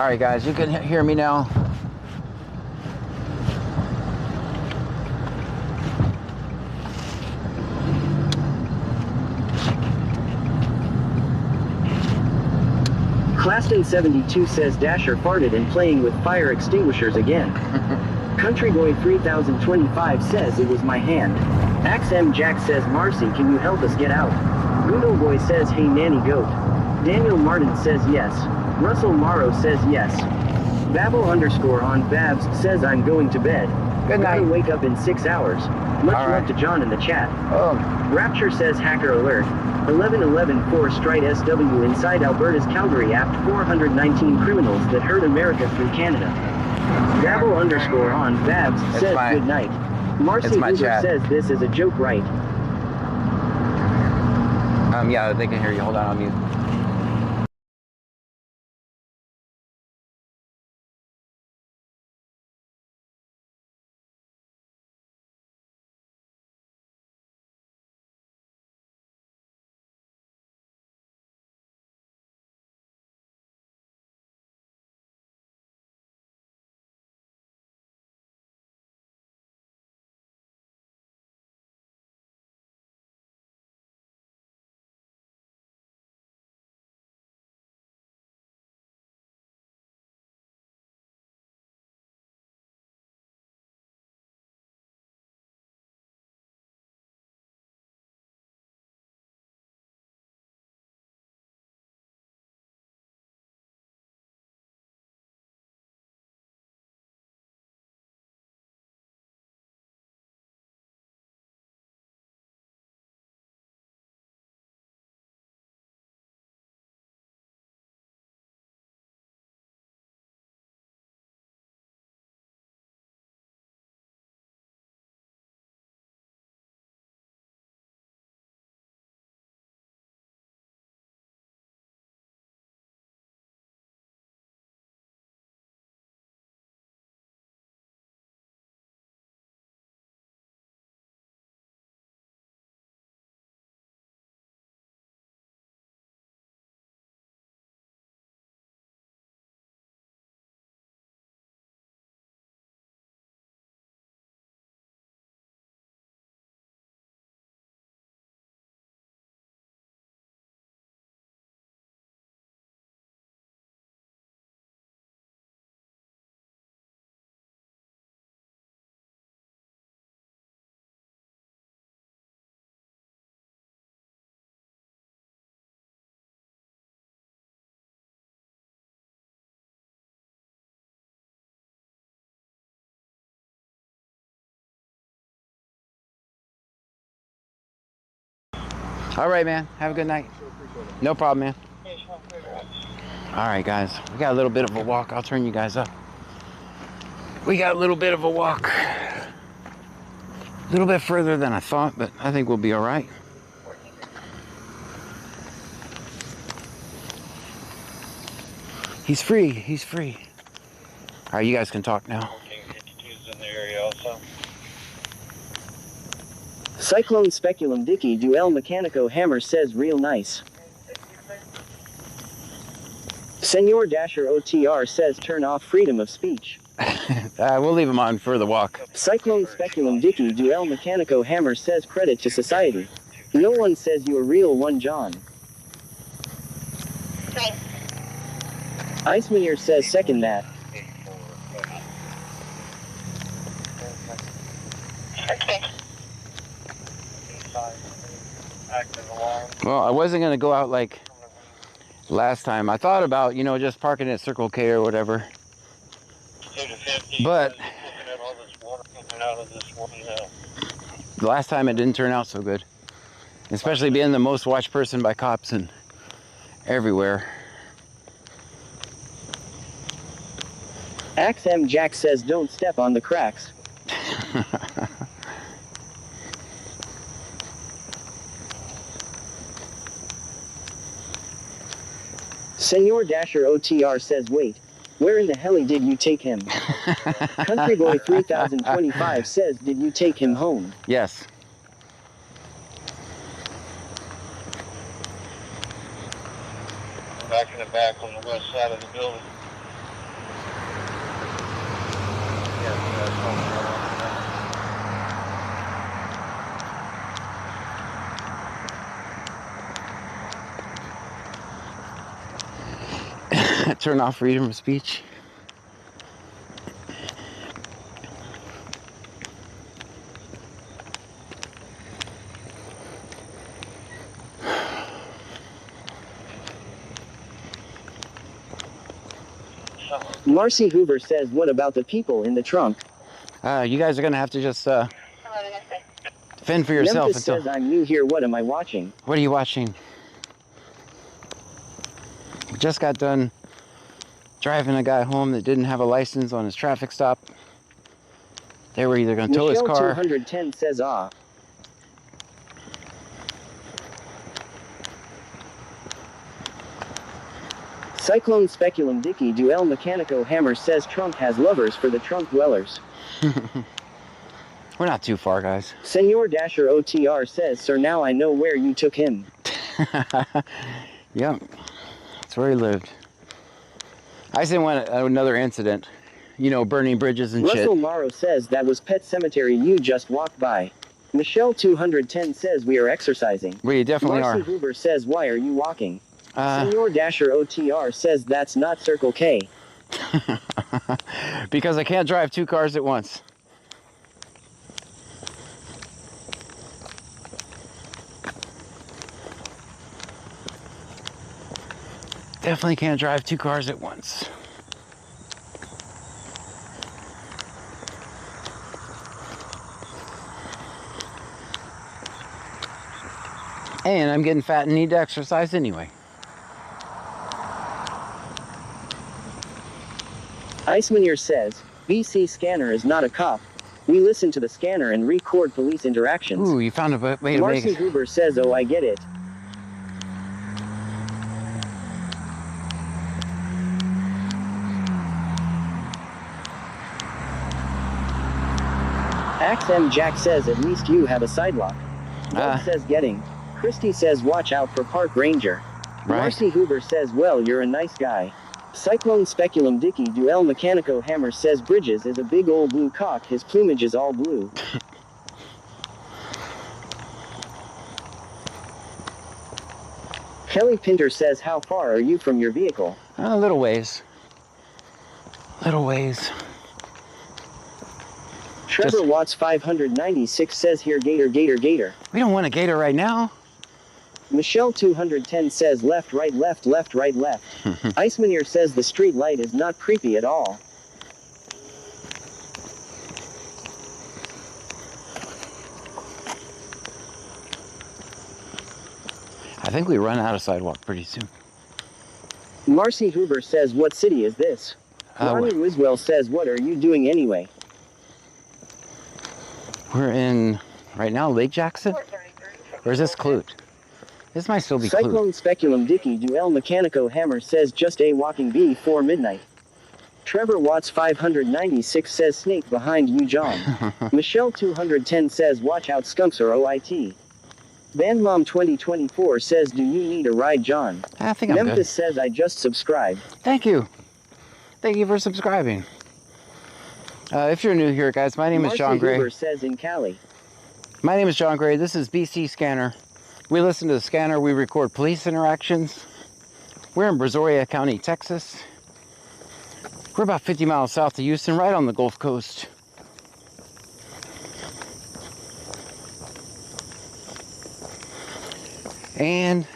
All right, guys, you can hear me now. Claston 72 says Dasher farted and playing with fire extinguishers again. Country Boy 3025 says it was my hand. XM Jack says Marcy, can you help us get out? Guno Boy says hey nanny goat. Daniel Martin says yes. Russell Morrow says yes. Babel _ on Babs says I'm going to bed. Good night. Gotta wake up in 6 hours. Much love to John in the chat. Oh. Rapture says hacker alert. 1111-4 Stride SW inside Alberta's Calgary after 419 criminals that hurt America through Canada. Babel _ on Babs says good night. Marcy Hoover says this is a joke, right? Yeah, they can hear you. Hold on, I'll mute. All right, man. Have a good night. No problem, man. All right, guys. We got a little bit of a walk. I'll turn you guys up. We got a little bit of a walk. A little bit further than I thought, but I think we'll be all right. He's free. He's free. All right, you guys can talk now. In the area also. Cyclone Speculum Dicky Duel Mechanico Hammer says real nice. Senor Dasher OTR says turn off freedom of speech. We'll leave him on for the walk. Cyclone Speculum Dicky Duel Mechanico Hammer says credit to society. No one says you a real one, John. Right. Icemanir says second that. Okay. Well, I wasn't going to go out like last time. I thought about, you know, just parking at Circle K or whatever. But the last time it didn't turn out so good. Especially being the most watched person by cops and everywhere. XM Jack says don't step on the cracks. Senor Dasher OTR says wait, where in the hell did you take him? Country Boy 3025 says did you take him home? Yes. Back in the back on the west side of the building. Turn off freedom of speech. Marcy Hoover says, what about the people in the trunk? You guys are going to have to just fend for yourself. Memphis says, I'm new here. What am I watching? What are you watching? We just got done driving a guy home that didn't have a license on his traffic stop. They were either going to tow his car. 210 says, ah. Cyclone Speculum Dicky Duel Mechanico Hammer says trunk has lovers for the trunk dwellers. We're not too far, guys. Senor Dasher OTR says, sir, now I know where you took him. Yep, that's where he lived. I didn't want another incident. You know, burning bridges and shit. Russell Morrow says, that was Pet Cemetery you just walked by. Michelle 210 says, we are exercising. We definitely Marcy are. Hoover says, why are you walking? Senor Dasher OTR says, that's not Circle K. Because I can't drive two cars at once. Definitely can't drive two cars at once. And I'm getting fat and need to exercise anyway. Icemanir says, BC Scanner is not a cop. We listen to the scanner and record police interactions. Ooh, you found a way to make Marcy it. Hoover says, oh, I get it. Axm Jack says, at least you have a sidewalk. Doug says, getting. Christy says, watch out for park ranger. Right. Marcy Hoover says, well, you're a nice guy. Cyclone Speculum Dicky Duel Mechanico Hammer says, Bridges is a big old blue cock, his plumage is all blue. Kelly Pinter says, how far are you from your vehicle? A little ways. Little ways. Trevor Watts 596 says, here, gator, gator, gator. We don't want a gator right now. Michelle 210 says, left, right, left, left, right, left. Icemanir says, the street light is not creepy at all. I think we run out of sidewalk pretty soon. Marcy Hoover says, what city is this? Ronnie Wiswell says, what are you doing anyway? We're in, right now, Lake Jackson? Or is this Clute? This might still be Cyclone Clute. Speculum Dicky Duel Mechanico Hammer says, just a walking before midnight. Trevor Watts 596 says, snake behind you, John. Michelle 210 says, watch out, skunks are OIT. Bandmom 2024 says, do you need a ride, John? I think I'm Memphis good. says, I just subscribed. Thank you. Thank you for subscribing. If you're new here, guys, my name is John Gray. Hoover says in Cali. My name is John Gray. This is BC Scanner. We listen to the scanner. We record police interactions. We're in Brazoria County, Texas. We're about 50 miles south of Houston, right on the Gulf Coast. And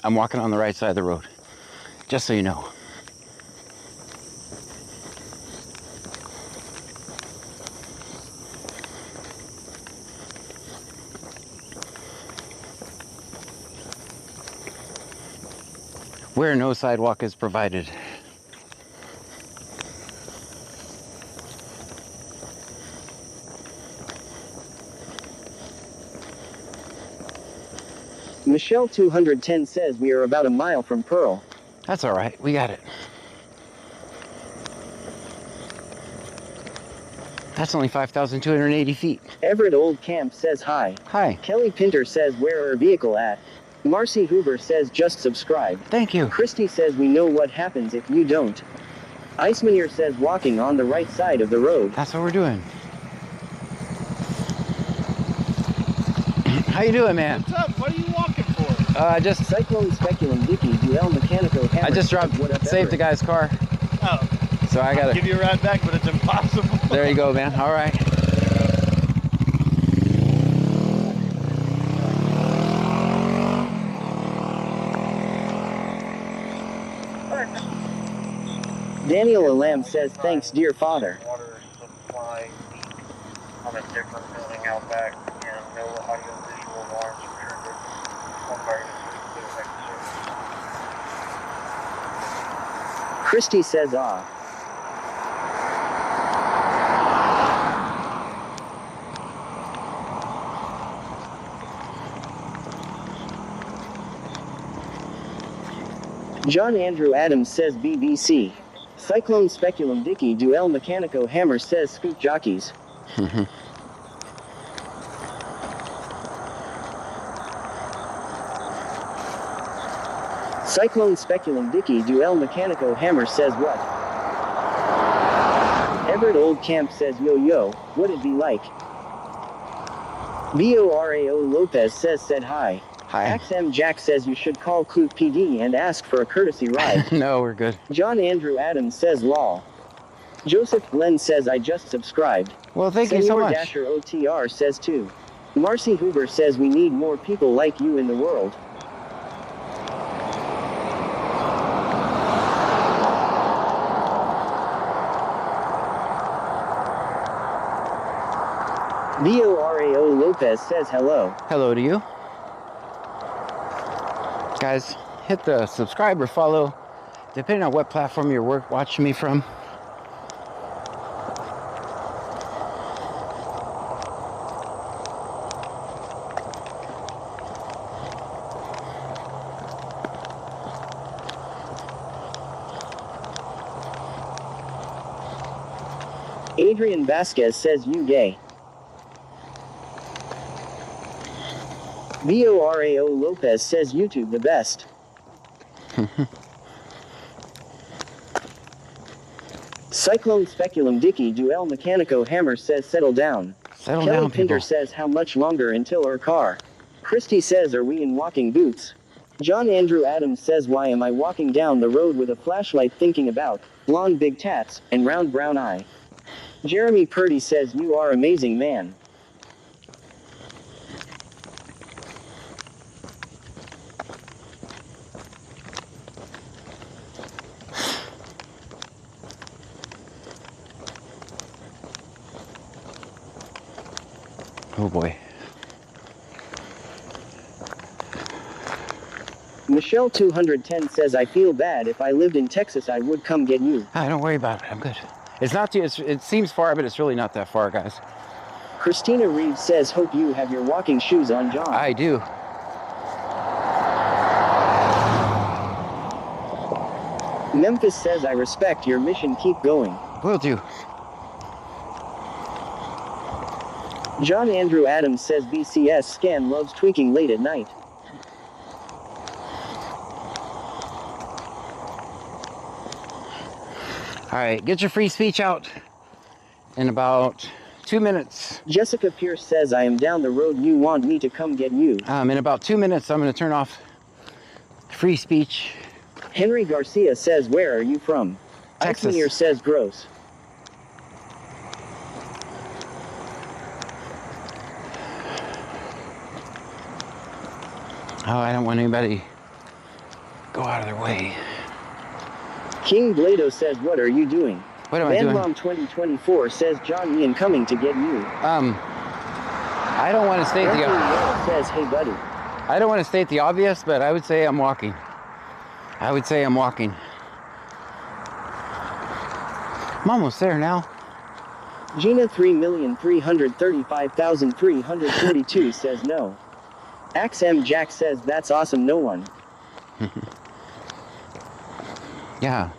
I'm walking on the right side of the road, just so you know. Where no sidewalk is provided. Michelle 210 says we are about a mile from Pearl. That's all right. We got it. That's only 5,280 feet. Everett Old Camp says hi. Hi. Kelly Pinter says, where our vehicle at? Marcy Hoover says, just subscribe. Thank you. Christy says, we know what happens if you don't. Icemanir says, walking on the right side of the road. That's what we're doing. How you doing, man? What's up? What are you walking for? Just Cyclone Speculum Dicky Duel Mechanico Hammer. I just dropped, What up, saved the Everett? guy's car. Oh, So I gotta give you a ride back, but it's impossible. There you go, man. All right. Daniel Alam says, thanks, dear father. Water supply leak on a different building out back, and no audio visual alarms were triggered. One fire district clear service. Christy says, ah. John Andrew Adams says BBC. Cyclone Speculum Dicky Duel Mechanico Hammer says scoop jockeys. Cyclone Speculum Dicky Duel Mechanico Hammer says what? Everett Old Camp says yo yo, what'd it be like? Borao Lopez said hi. Hi. XM Jack says you should call Clute PD and ask for a courtesy ride. No, we're good. John Andrew Adams says lol. Joseph Glenn says I just subscribed. Well, thank you so Senor much. Dasher OTR says too. Marcy Hoover says we need more people like you in the world. Borao Lopez says hello. Hello to you. Guys, hit the subscribe or follow, depending on what platform you're watching me from. Adrian Vasquez says you gay. Borao Lopez says YouTube the best. Cyclone Speculum Dicky Duel Mechanico Hammer says settle down. Settle Kelly down, Pinder people. says how much longer until our car? Christy says are we in walking boots? John Andrew Adams says why am I walking down the road with a flashlight thinking about blonde big tats and round brown eye? Jeremy Purdy says you are amazing man. Oh boy. Michelle 210 says I feel bad if I lived in Texas I would come get you. Ah, don't worry about it. I'm good. It's not too. It seems far, but it's really not that far, guys. Christina Reeves says hope you have your walking shoes on, John. I do. Memphis says I respect your mission, keep going. Will do. John Andrew Adams says BCS Scan loves tweaking late at night. All right, get your free speech out in about 2 minutes. Jessica Pierce says I am down the road, you want me to come get you. In about 2 minutes, I'm going to turn off free speech. Henry Garcia says where are you from? Texas. Icemere says gross. Oh, I don't want anybody to go out of their way. King Blado says what are you doing? What am I doing? Van 2024 says John Ian coming to get you. I don't want to state Anthony the Yellow says hey buddy. I don't want to state the obvious, but I would say I'm walking. I would say I'm walking. I'm almost there now. Gina 3,335,342 says no. XM Jack says that's awesome, no one. Yeah.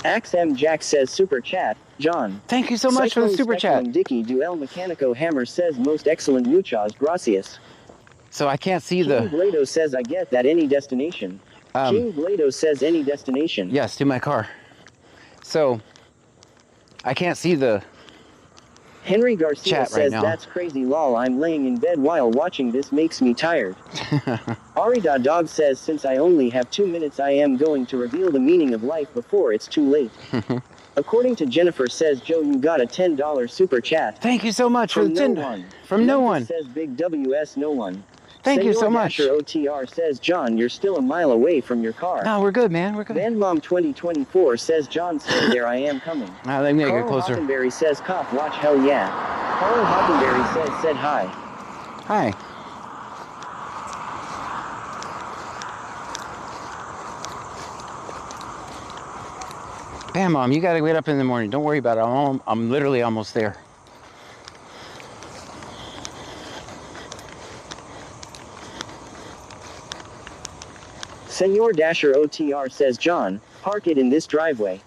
XM Jack says super chat, John. Thank you so much for the super chat. Dicky Duel Mechanico Hammer says most excellent muchas gracias. So I can't see King the... Blado says I get that any destination. King Blado says any destination. Yes, to my car. So I can't see the Henry Garcia chat right says now. that's crazy lol, I'm laying in bed while watching this, makes me tired. Arida Dog says since I only have 2 minutes I am going to reveal the meaning of life before it's too late. According to Jennifer says Joe you got a $10 super chat. Thank you so much From for the no 10. one. From no Memphis one. says Big WS no one. Thank you so much. Dasher OTR says John you're still a mile away from your car. No, we're good, man. We're good. Bandmom 2024 says John stay there I am coming. Now let me get Carl closer. Hockenberry says cop watch hell yeah. Carl Hockenberry said hi. Hi. Bam, Mom, you gotta get up in the morning. Don't worry about it. I'm literally almost there. Senor Dasher OTR says John, park it in this driveway.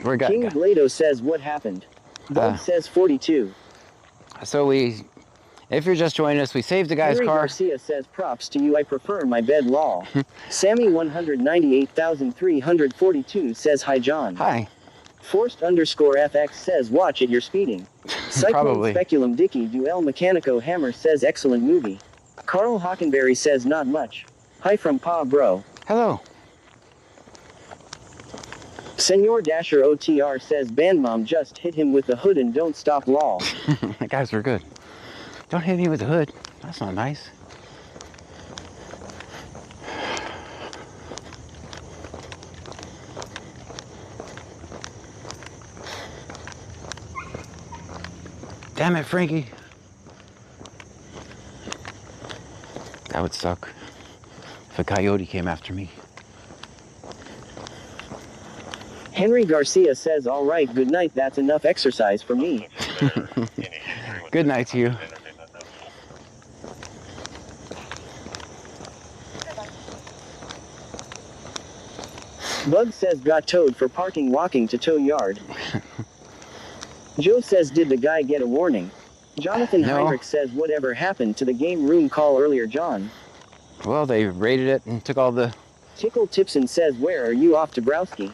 We're good. King Blado says what happened. Bug says 42. So if you're just joining us, we saved the guy's Henry car. Garcia says props to you, I prefer my bed lol. Sammy 198,342 says hi John. Hi. Forced_FX says watch it, you're speeding. Cyclone Probably. Speculum Dicky Duel Mechanico Hammer says excellent movie. Carl Hockenberry says not much. Hi from Pa bro. Hello. Senor Dasher OTR says Bandmom just hit him with the hood and don't stop lol. Guys, we're good. Don't hit me with the hood. That's not nice. Damn it, Frankie. That would suck if a coyote came after me. Henry Garcia says alright, good night, that's enough exercise for me. Good night to you. Bug says got towed for parking walking to tow yard. Joe says did the guy get a warning? Jonathan No. Heinrich says whatever happened to the game room call earlier John? Well, they raided it and took all the... Tickle Tipson says where are you off to Browski?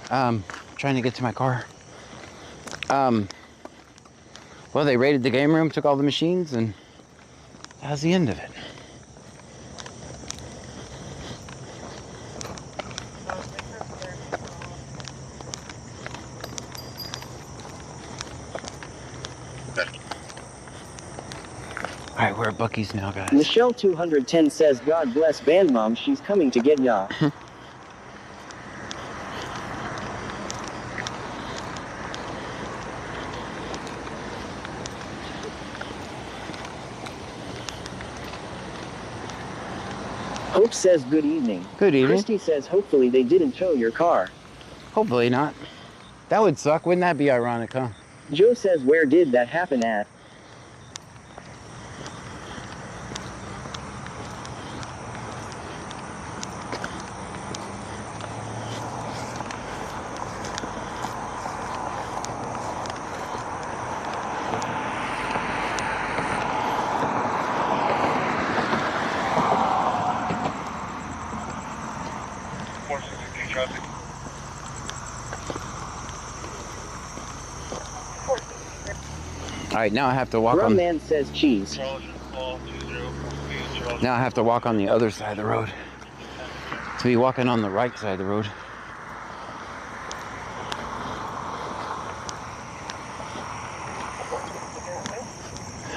Trying to get to my car. Well, they raided the game room, took all the machines, and that was the end of it. All right, we're at Buc-ee's now, guys. Michelle 210 says God bless Bandmom, she's coming to get ya. Hope says good evening. Good evening. Christy says hopefully they didn't tow your car. Hopefully not. That would suck. Wouldn't that be ironic, huh? Joe says where did that happen at? All right, now I have to walk Rum on... man says cheese. Now I have to walk on the other side of the road. To be walking on the right side of the road.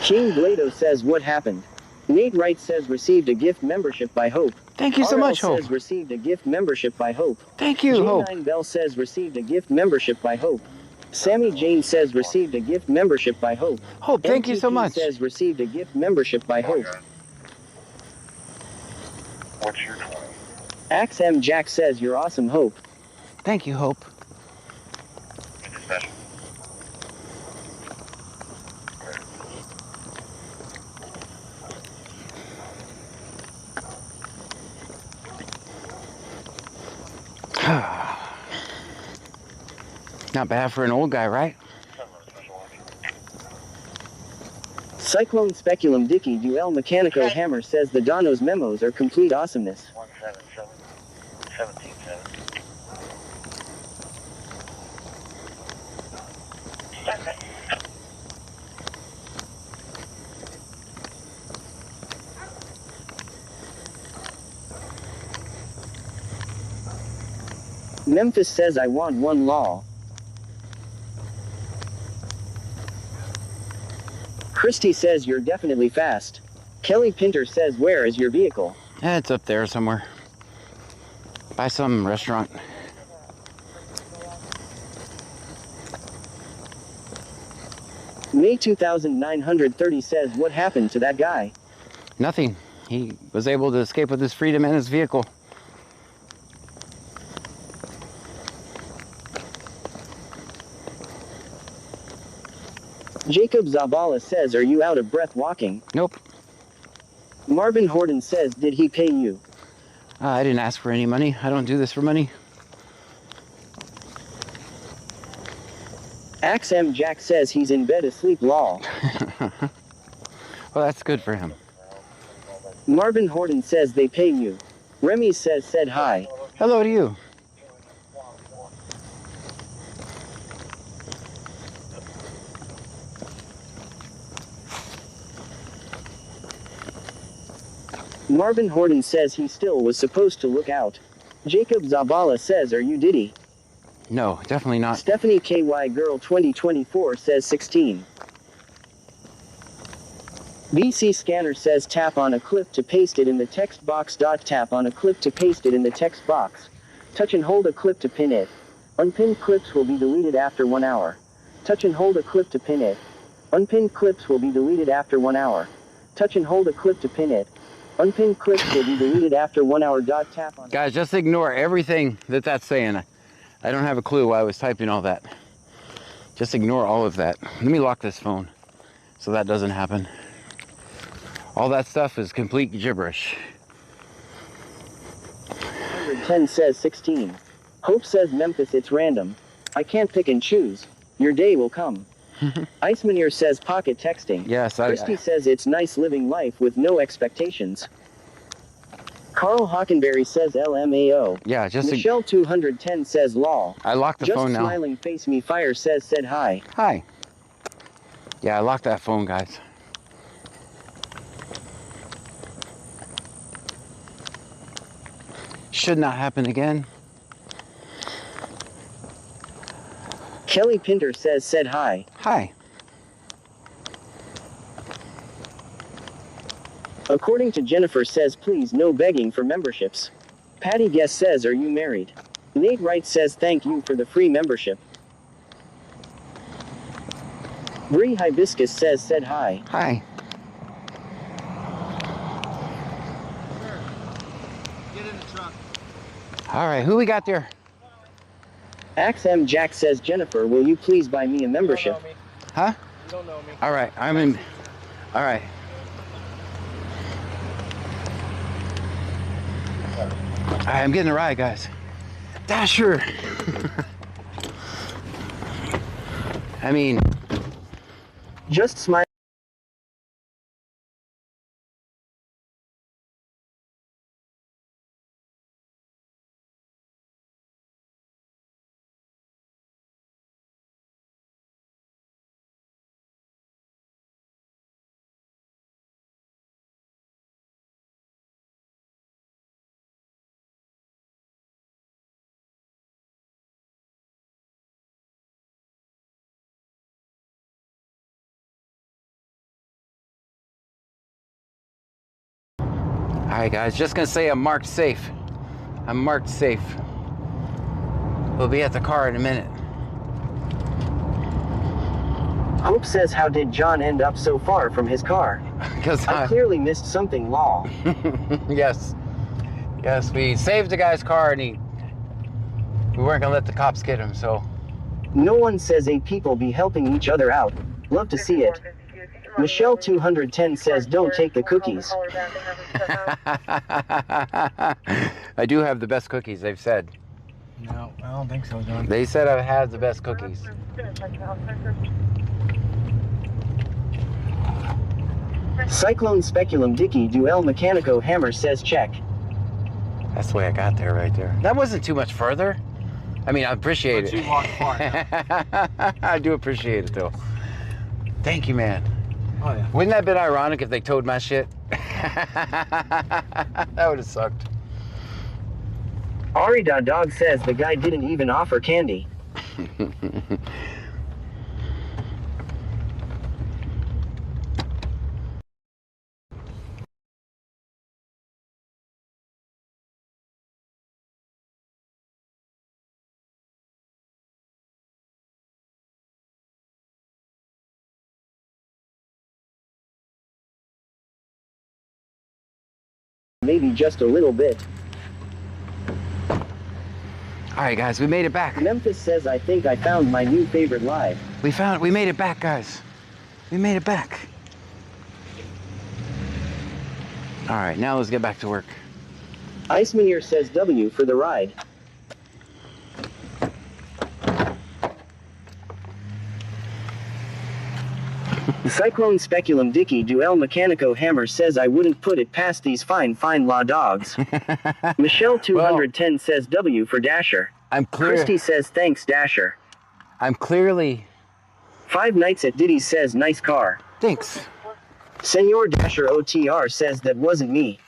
King Blado says what happened? Nate Wright says received a gift membership by Hope. Thank you so RL much, Hope. says received a gift membership by Hope. Thank you, Hope. J9 Bell says received a gift membership by Hope. Sammy Jane says received a gift membership by Hope. Hope, thank you so MTP much. says received a gift membership by Hope. What's your 20? Axe M Jack says you're awesome, Hope. Thank you, Hope. Not bad for an old guy, right? Cyclone Speculum Dicky Duel Mechanico Hammer says the Dono's memos are complete awesomeness. 177, 177. Memphis says I want one law. Christy says you're definitely fast. Kelly Pinter says where is your vehicle? It's up there somewhere. By some restaurant. May 2930 says what happened to that guy? Nothing. He was able to escape with his freedom and his vehicle. Jacob Zavala says are you out of breath walking? Nope. Marvin Horton says did he pay you? I didn't ask for any money. I don't do this for money. Axm Jack says he's in bed asleep law. Well, that's good for him. Marvin Horton says they pay you. Remy says said hi. Hello to you. Marvin Horton says he still was supposed to look out. Jacob Zavala says are you Diddy? No, definitely not. Stephanie KY Girl 2024 says 16. BC Scanner says tap on a clip to paste it in the text box. Tap on a clip to paste it in the text box. Touch and hold a clip to pin it. Unpinned clips will be deleted after 1 hour. Touch and hold a clip to pin it. Unpinned clips will be deleted after 1 hour. Touch and hold a clip to pin it. Unpinned clips will be deleted after 1 hour. Tap on. Guys, just ignore everything that's saying. I don't have a clue why I was typing all that. Just ignore all of that. Let me lock this phone so that doesn't happen. All that stuff is complete gibberish. 110 says 16. Hope says Memphis it's random. I can't pick and choose. Your day will come. Icemaneer says pocket texting. Yes, Christy says it's nice living life with no expectations. Carl Hockenberry says LMAO. Yeah, just Michelle 210 says law. I locked the phone now. Just smiling face me fire says said hi. Hi. Yeah, I locked that phone, guys. Should not happen again. Kelly Pinter says said hi. Hi. According to Jennifer says please no begging for memberships. Patty Guest says are you married? Nate Wright says thank you for the free membership. Bree Hibiscus says said hi. Hi. Get in the truck. All right, who we got there? Axm Jack says Jennifer will you please buy me a membership? You don't know me. Huh? You don't know me. All right, I'm in. All right. All right, I'm getting a ride, guys. Dasher. I mean, Just smile. all right, guys, just gonna say I'm marked safe. I'm marked safe. We'll be at the car in a minute. Hope says how did John end up so far from his car? Because I clearly missed something law. Yes, we saved the guy's car and we weren't gonna let the cops get him, so. No one says 8 people be helping each other out. Love to see it. Michelle 210 says don't take the cookies. I do have the best cookies, they've said. No, I don't think so, John. They said I've had the best cookies. Cyclone Speculum Dicky Duel Mechanico Hammer says check. That's the way I got there right there. That wasn't too much further. I mean, I appreciate it. Too long apart, yeah. I do appreciate it, though. Thank you, man. Oh, yeah. Wouldn't that have been ironic if they towed my shit? That would have sucked. Ari.dog says the guy didn't even offer candy. Maybe just a little bit. Alright guys, we made it back. Memphis says I think I found my new favorite lie. We made it back, guys. We made it back. Alright, now let's get back to work. Iceman here says W for the ride. Cyclone Speculum Dicky Duel Mechanico Hammer says I wouldn't put it past these fine law dogs. Michelle 210 says W for Dasher. I'm clear. Christy says thanks Dasher. I'm clearly... 5 Nights at Diddy says nice car. Thanks. Senor Dasher OTR says that wasn't me.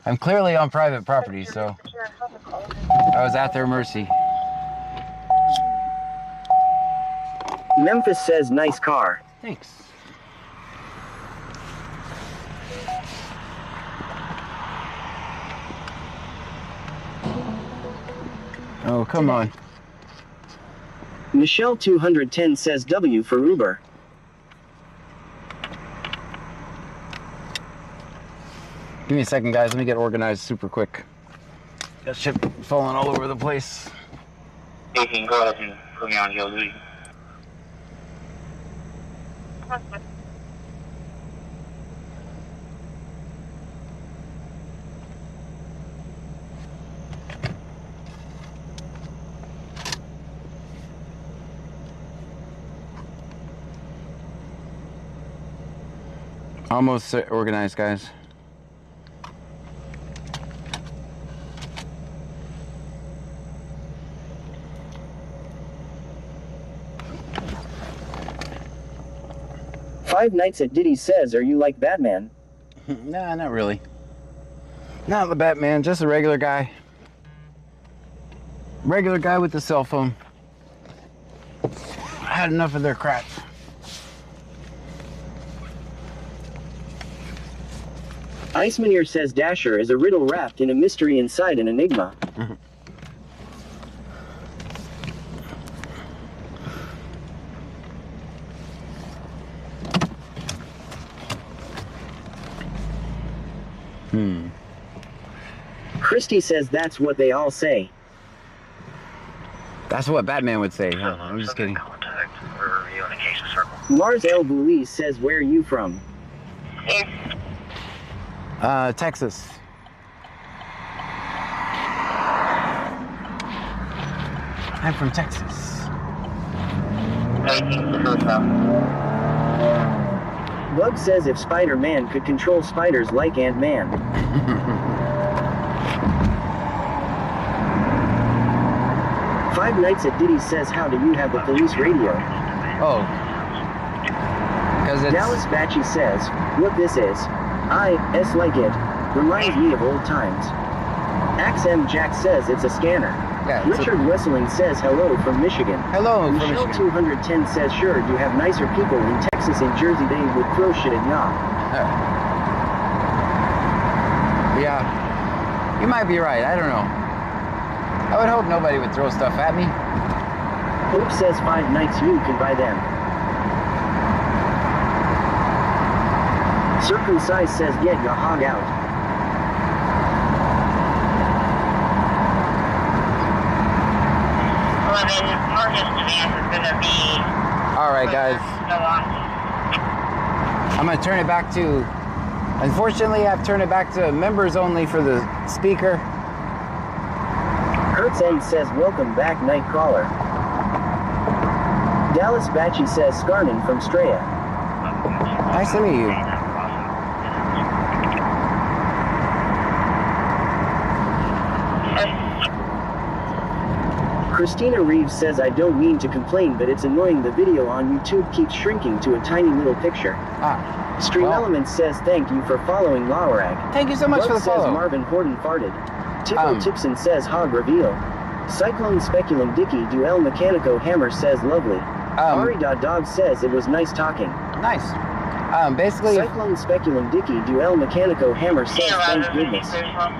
I'm clearly on private property, so I was at their mercy. Memphis says nice car. Thanks. Oh, come on. Michelle 210 says W for Uber. Give me a second, guys. Let me get organized super quick. Got shit falling all over the place. You can go ahead and put me on your duty. Almost organized, guys. Five Nights at Diddy says, are you like Batman? Nah, not really. Not the Batman, just a regular guy. Regular guy with a cell phone. I had enough of their crap. Iceman here says Dasher is a riddle wrapped in a mystery inside an enigma. Christy says that's what they all say. That's what Batman would say. Huh? I'm just kidding. Mars El Boulis says, where are you from? Texas. I'm from Texas. Bug says if Spider-Man could control spiders like Ant-Man. 5 Nights at Diddy says, how do you have the police radio? Oh. Because it's... Dallas Batchy says, what this is. S like it. Reminds me of old times. Axem Jack says it's a scanner. Yeah, Richard Wesseling says hello from Michigan. Hello from Michelle Michigan. 210 says sure you have nicer people in Texas and Jersey they would throw shit at y'all. Yeah. You might be right, I don't know. I would hope nobody would throw stuff at me. Hope says 5 Nights you can buy them. Circumcised says get your hog out. Alright guys. I'm gonna turn it back to, unfortunately I've turned it back to members only for the speaker. Kurtz N says welcome back Nightcrawler. Dallas Batchy says Scarnan from Straya. Nice to meet you. Christina Reeves says I don't mean to complain but it's annoying the video on YouTube keeps shrinking to a tiny little picture. Stream well. Elements says thank you for following Laurag. Thank you so much Bug for the follow. says Marvin Horton farted. Tickle Tipson says hog reveal. Cyclone Speculum Dicky do El Mecanico Hammer says lovely. Ari.dog says it was nice talking. Nice. Basically... Cyclone Speculum Dicky do El Mecanico Hammer says thank goodness.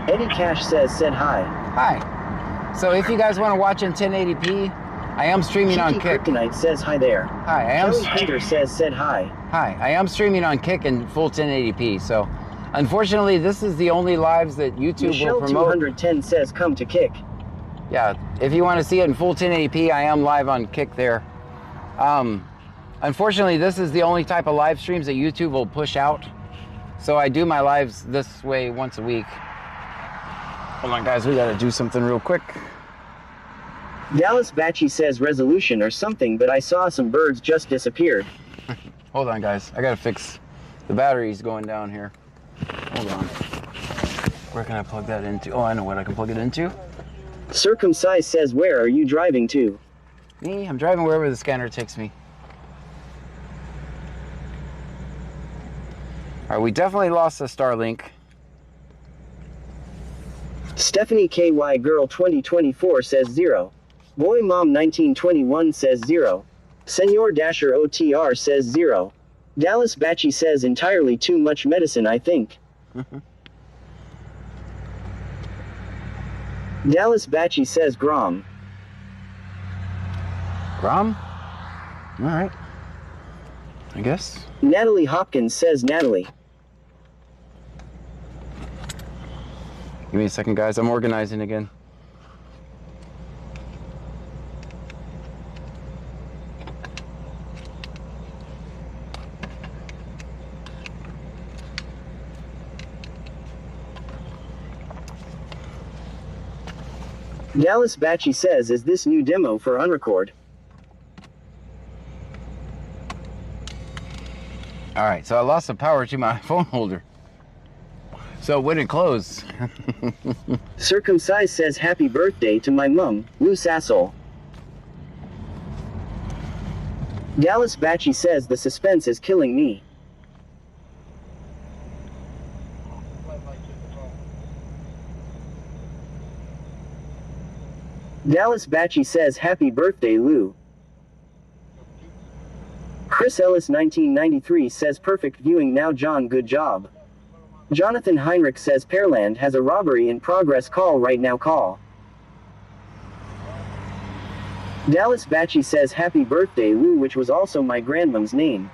Eddie Cash said hi. Hi. So if you guys want to watch in 1080p, I am streaming on Kick. Kryptonite says hi there. Hi, I am... Kelly Painter said hi. Hi, I am streaming on Kick in full 1080p, so... Unfortunately, this is the only lives that YouTube Michelle will promote. 210 says come to Kick. Yeah, if you want to see it in full 1080p, I am live on Kick there. Unfortunately, this is the only type of live streams that YouTube will push out. So I do my lives this way once a week. Hold on, guys, we gotta do something real quick. Dallas Batchy says resolution or something, but I saw some birds just disappeared. Hold on, guys, I gotta fix the batteries going down here. Hold on. Where can I plug that into? Oh, I know what I can plug it into. Circumcised says, where are you driving to? Me? I'm driving wherever the scanner takes me. All right, we definitely lost the Starlink. Stephanie KY Girl 2024 says 0. Boy Mom 1921 says 0. Senor Dasher OTR says 0. Dallas Batchy says entirely too much medicine, I think. Dallas Batchy says Grom. Grom? All right. I guess. Natalie Hopkins says Natalie. Give me a second, guys. I'm organizing again. Dallas Batchy says, is this new demo for Unrecord? All right, so I lost the power to my phone holder. So it wouldn't close. Circumcised says happy birthday to my mum, loose asshole. Dallas Batchy says the suspense is killing me. Dallas Batchy says happy birthday Lou. Chris Ellis 1993 says perfect viewing now John, good job. Jonathan Heinrich says Pearland has a robbery in progress, call right now, call. Dallas Batchy says happy birthday Lou, which was also my grandmom's name.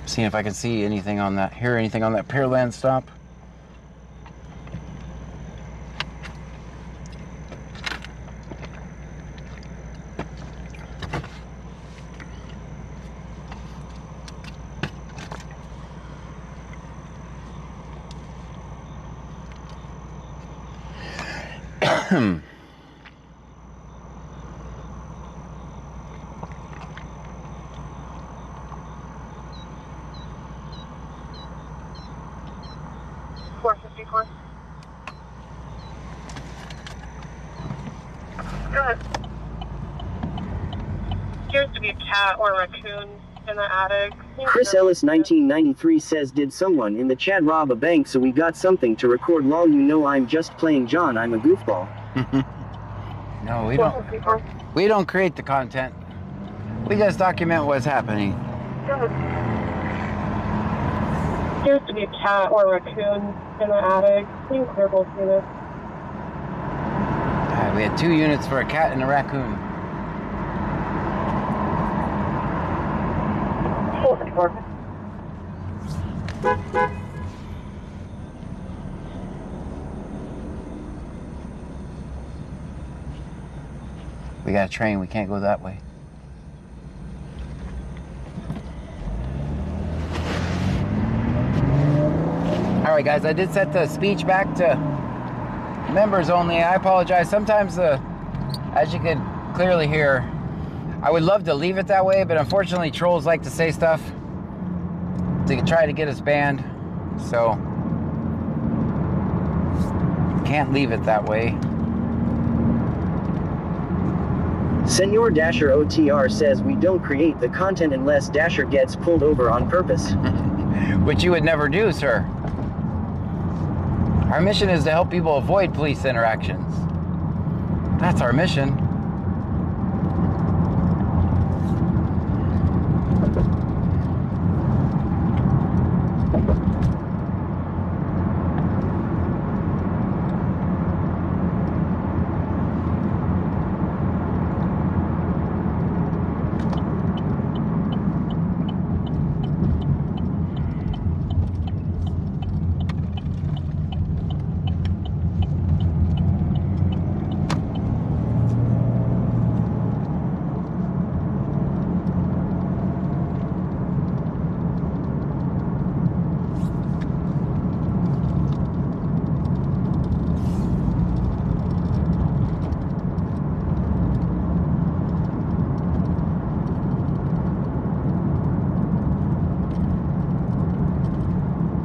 Seeing if I can see anything on that, hear anything on that Pearland stop. Go ahead. Appears to be a cat or a raccoon in the attic. Chris Ellis 1993 says, did someone in the chat rob a bank so we got something to record? Lol, you know I'm just playing John, I'm a goofball. No, we don't. We don't create the content. We just document what's happening. Appears to be a cat or a raccoon in the attic. Seems clearable through this. We had 2 units for a cat and a raccoon. We got a train, we can't go that way. All right, guys, I did set the speech back to members only. I apologize. Sometimes, as you can clearly hear, I would love to leave it that way, but unfortunately trolls like to say stuff to try to get us banned. So can't leave it that way. Senor Dasher OTR says we don't create the content unless Dasher gets pulled over on purpose. Which you would never do, sir. Our mission is to help people avoid police interactions. That's our mission.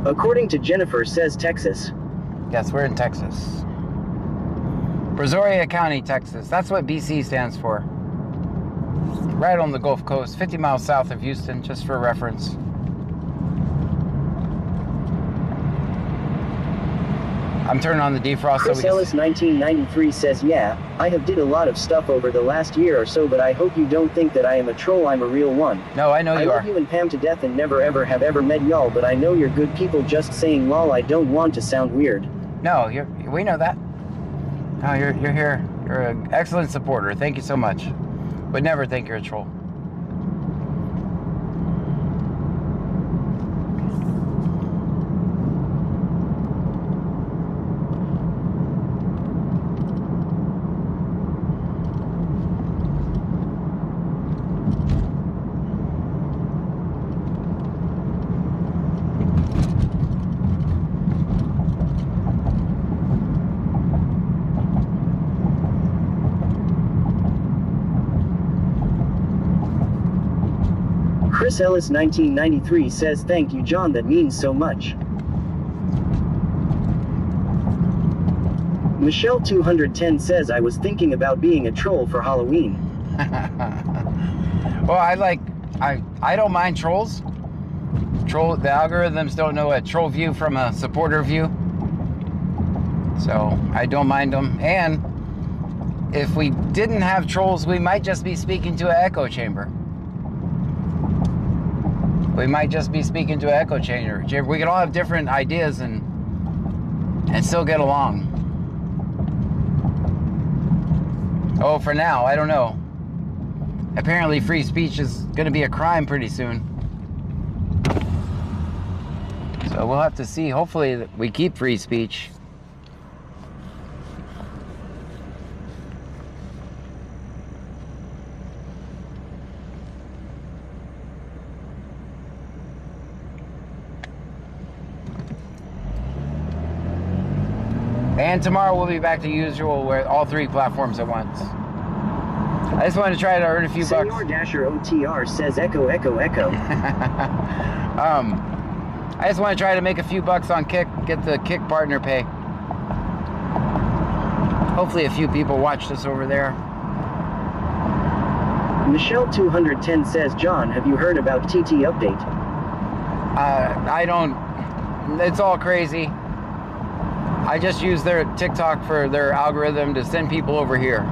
According to Jennifer says Texas. Yes, we're in Texas. Brazoria County, Texas. That's what BC stands for. Right on the Gulf Coast, 50 miles south of Houston, just for reference. I'm turning on the defrost Chris so we can... Ellis 1993 says, yeah, I have did a lot of stuff over the last year or so, but I hope you don't think that I am a troll. I'm a real one. No, I know you are. I love you and Pam to death and never ever have ever met y'all, but I know you're good people. Just saying, lol, I don't want to sound weird. No, we know that. No, you're here. You're an excellent supporter. Thank you so much. Would never think you're a troll. Chris Ellis 1993 says, thank you, John, that means so much. Michelle 210 says, I was thinking about being a troll for Halloween. Well, I don't mind trolls. The algorithms don't know a troll view from a supporter view. So I don't mind them. And if we didn't have trolls, we might just be speaking to an echo chamber. We might just be speaking to an echo chamber. We could all have different ideas and still get along. Oh, for now, I don't know. Apparently free speech is going to be a crime pretty soon. So we'll have to see. Hopefully that we keep free speech. And tomorrow we'll be back to usual, where all three platforms at once. I just wanted to try to earn a few bucks. Senor Dasher OTR says echo, echo, echo. I just want to try to make a few bucks on Kick, get the Kick partner pay. Hopefully a few people watched us over there. Michelle 210 says, John, have you heard about TT update? I don't, it's all crazy. I just use their TikTok for their algorithm to send people over here.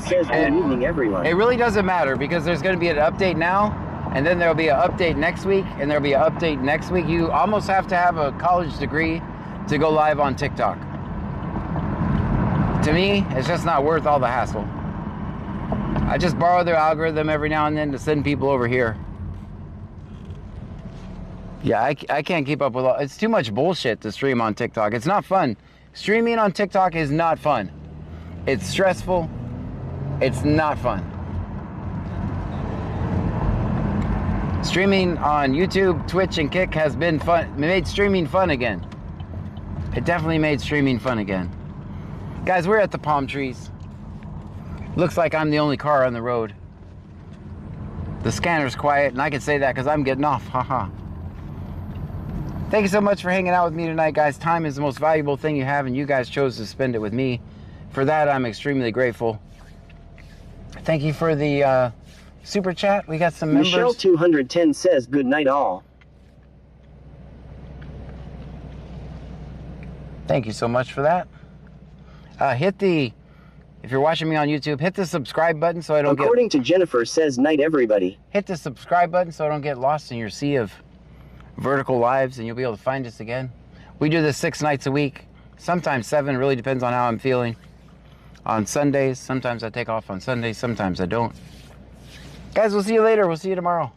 Says, good evening, everyone. It really doesn't matter, because there's going to be an update now, and then there'll be an update next week, and there'll be an update next week. You almost have to have a college degree to go live on TikTok. To me, it's just not worth all the hassle. I just borrow their algorithm every now and then to send people over here. Yeah, I can't keep up with all. It's too much bullshit to stream on TikTok. It's not fun. Streaming on TikTok is not fun. It's stressful. It's not fun. Streaming on YouTube, Twitch, and Kick has been fun. It made streaming fun again. It definitely made streaming fun again. Guys, we're at the palm trees. Looks like I'm the only car on the road. The scanner's quiet, and I can say that because I'm getting off. Haha. Thank you so much for hanging out with me tonight, guys. Time is the most valuable thing you have, and you guys chose to spend it with me. For that, I'm extremely grateful. Thank you for the super chat. We got some members. Michelle 210 says good night all. Thank you so much for that. If you're watching me on YouTube, hit the subscribe button so I don't According to Jennifer says night everybody. Hit the subscribe button so I don't get lost in your sea of vertical lives, and you'll be able to find us again. We do this 6 nights a week, sometimes 7, really depends on how I'm feeling. On Sundays, sometimes I take off on Sundays, sometimes I don't. Guys, we'll see you later. We'll see you tomorrow.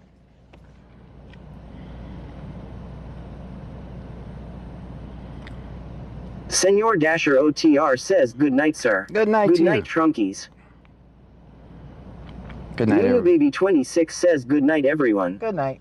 Senor Dasher OTR says good night, sir. Good night to you. Good night, Trunkies. Good night, Lulu Baby 26 says good night, everyone. Good night.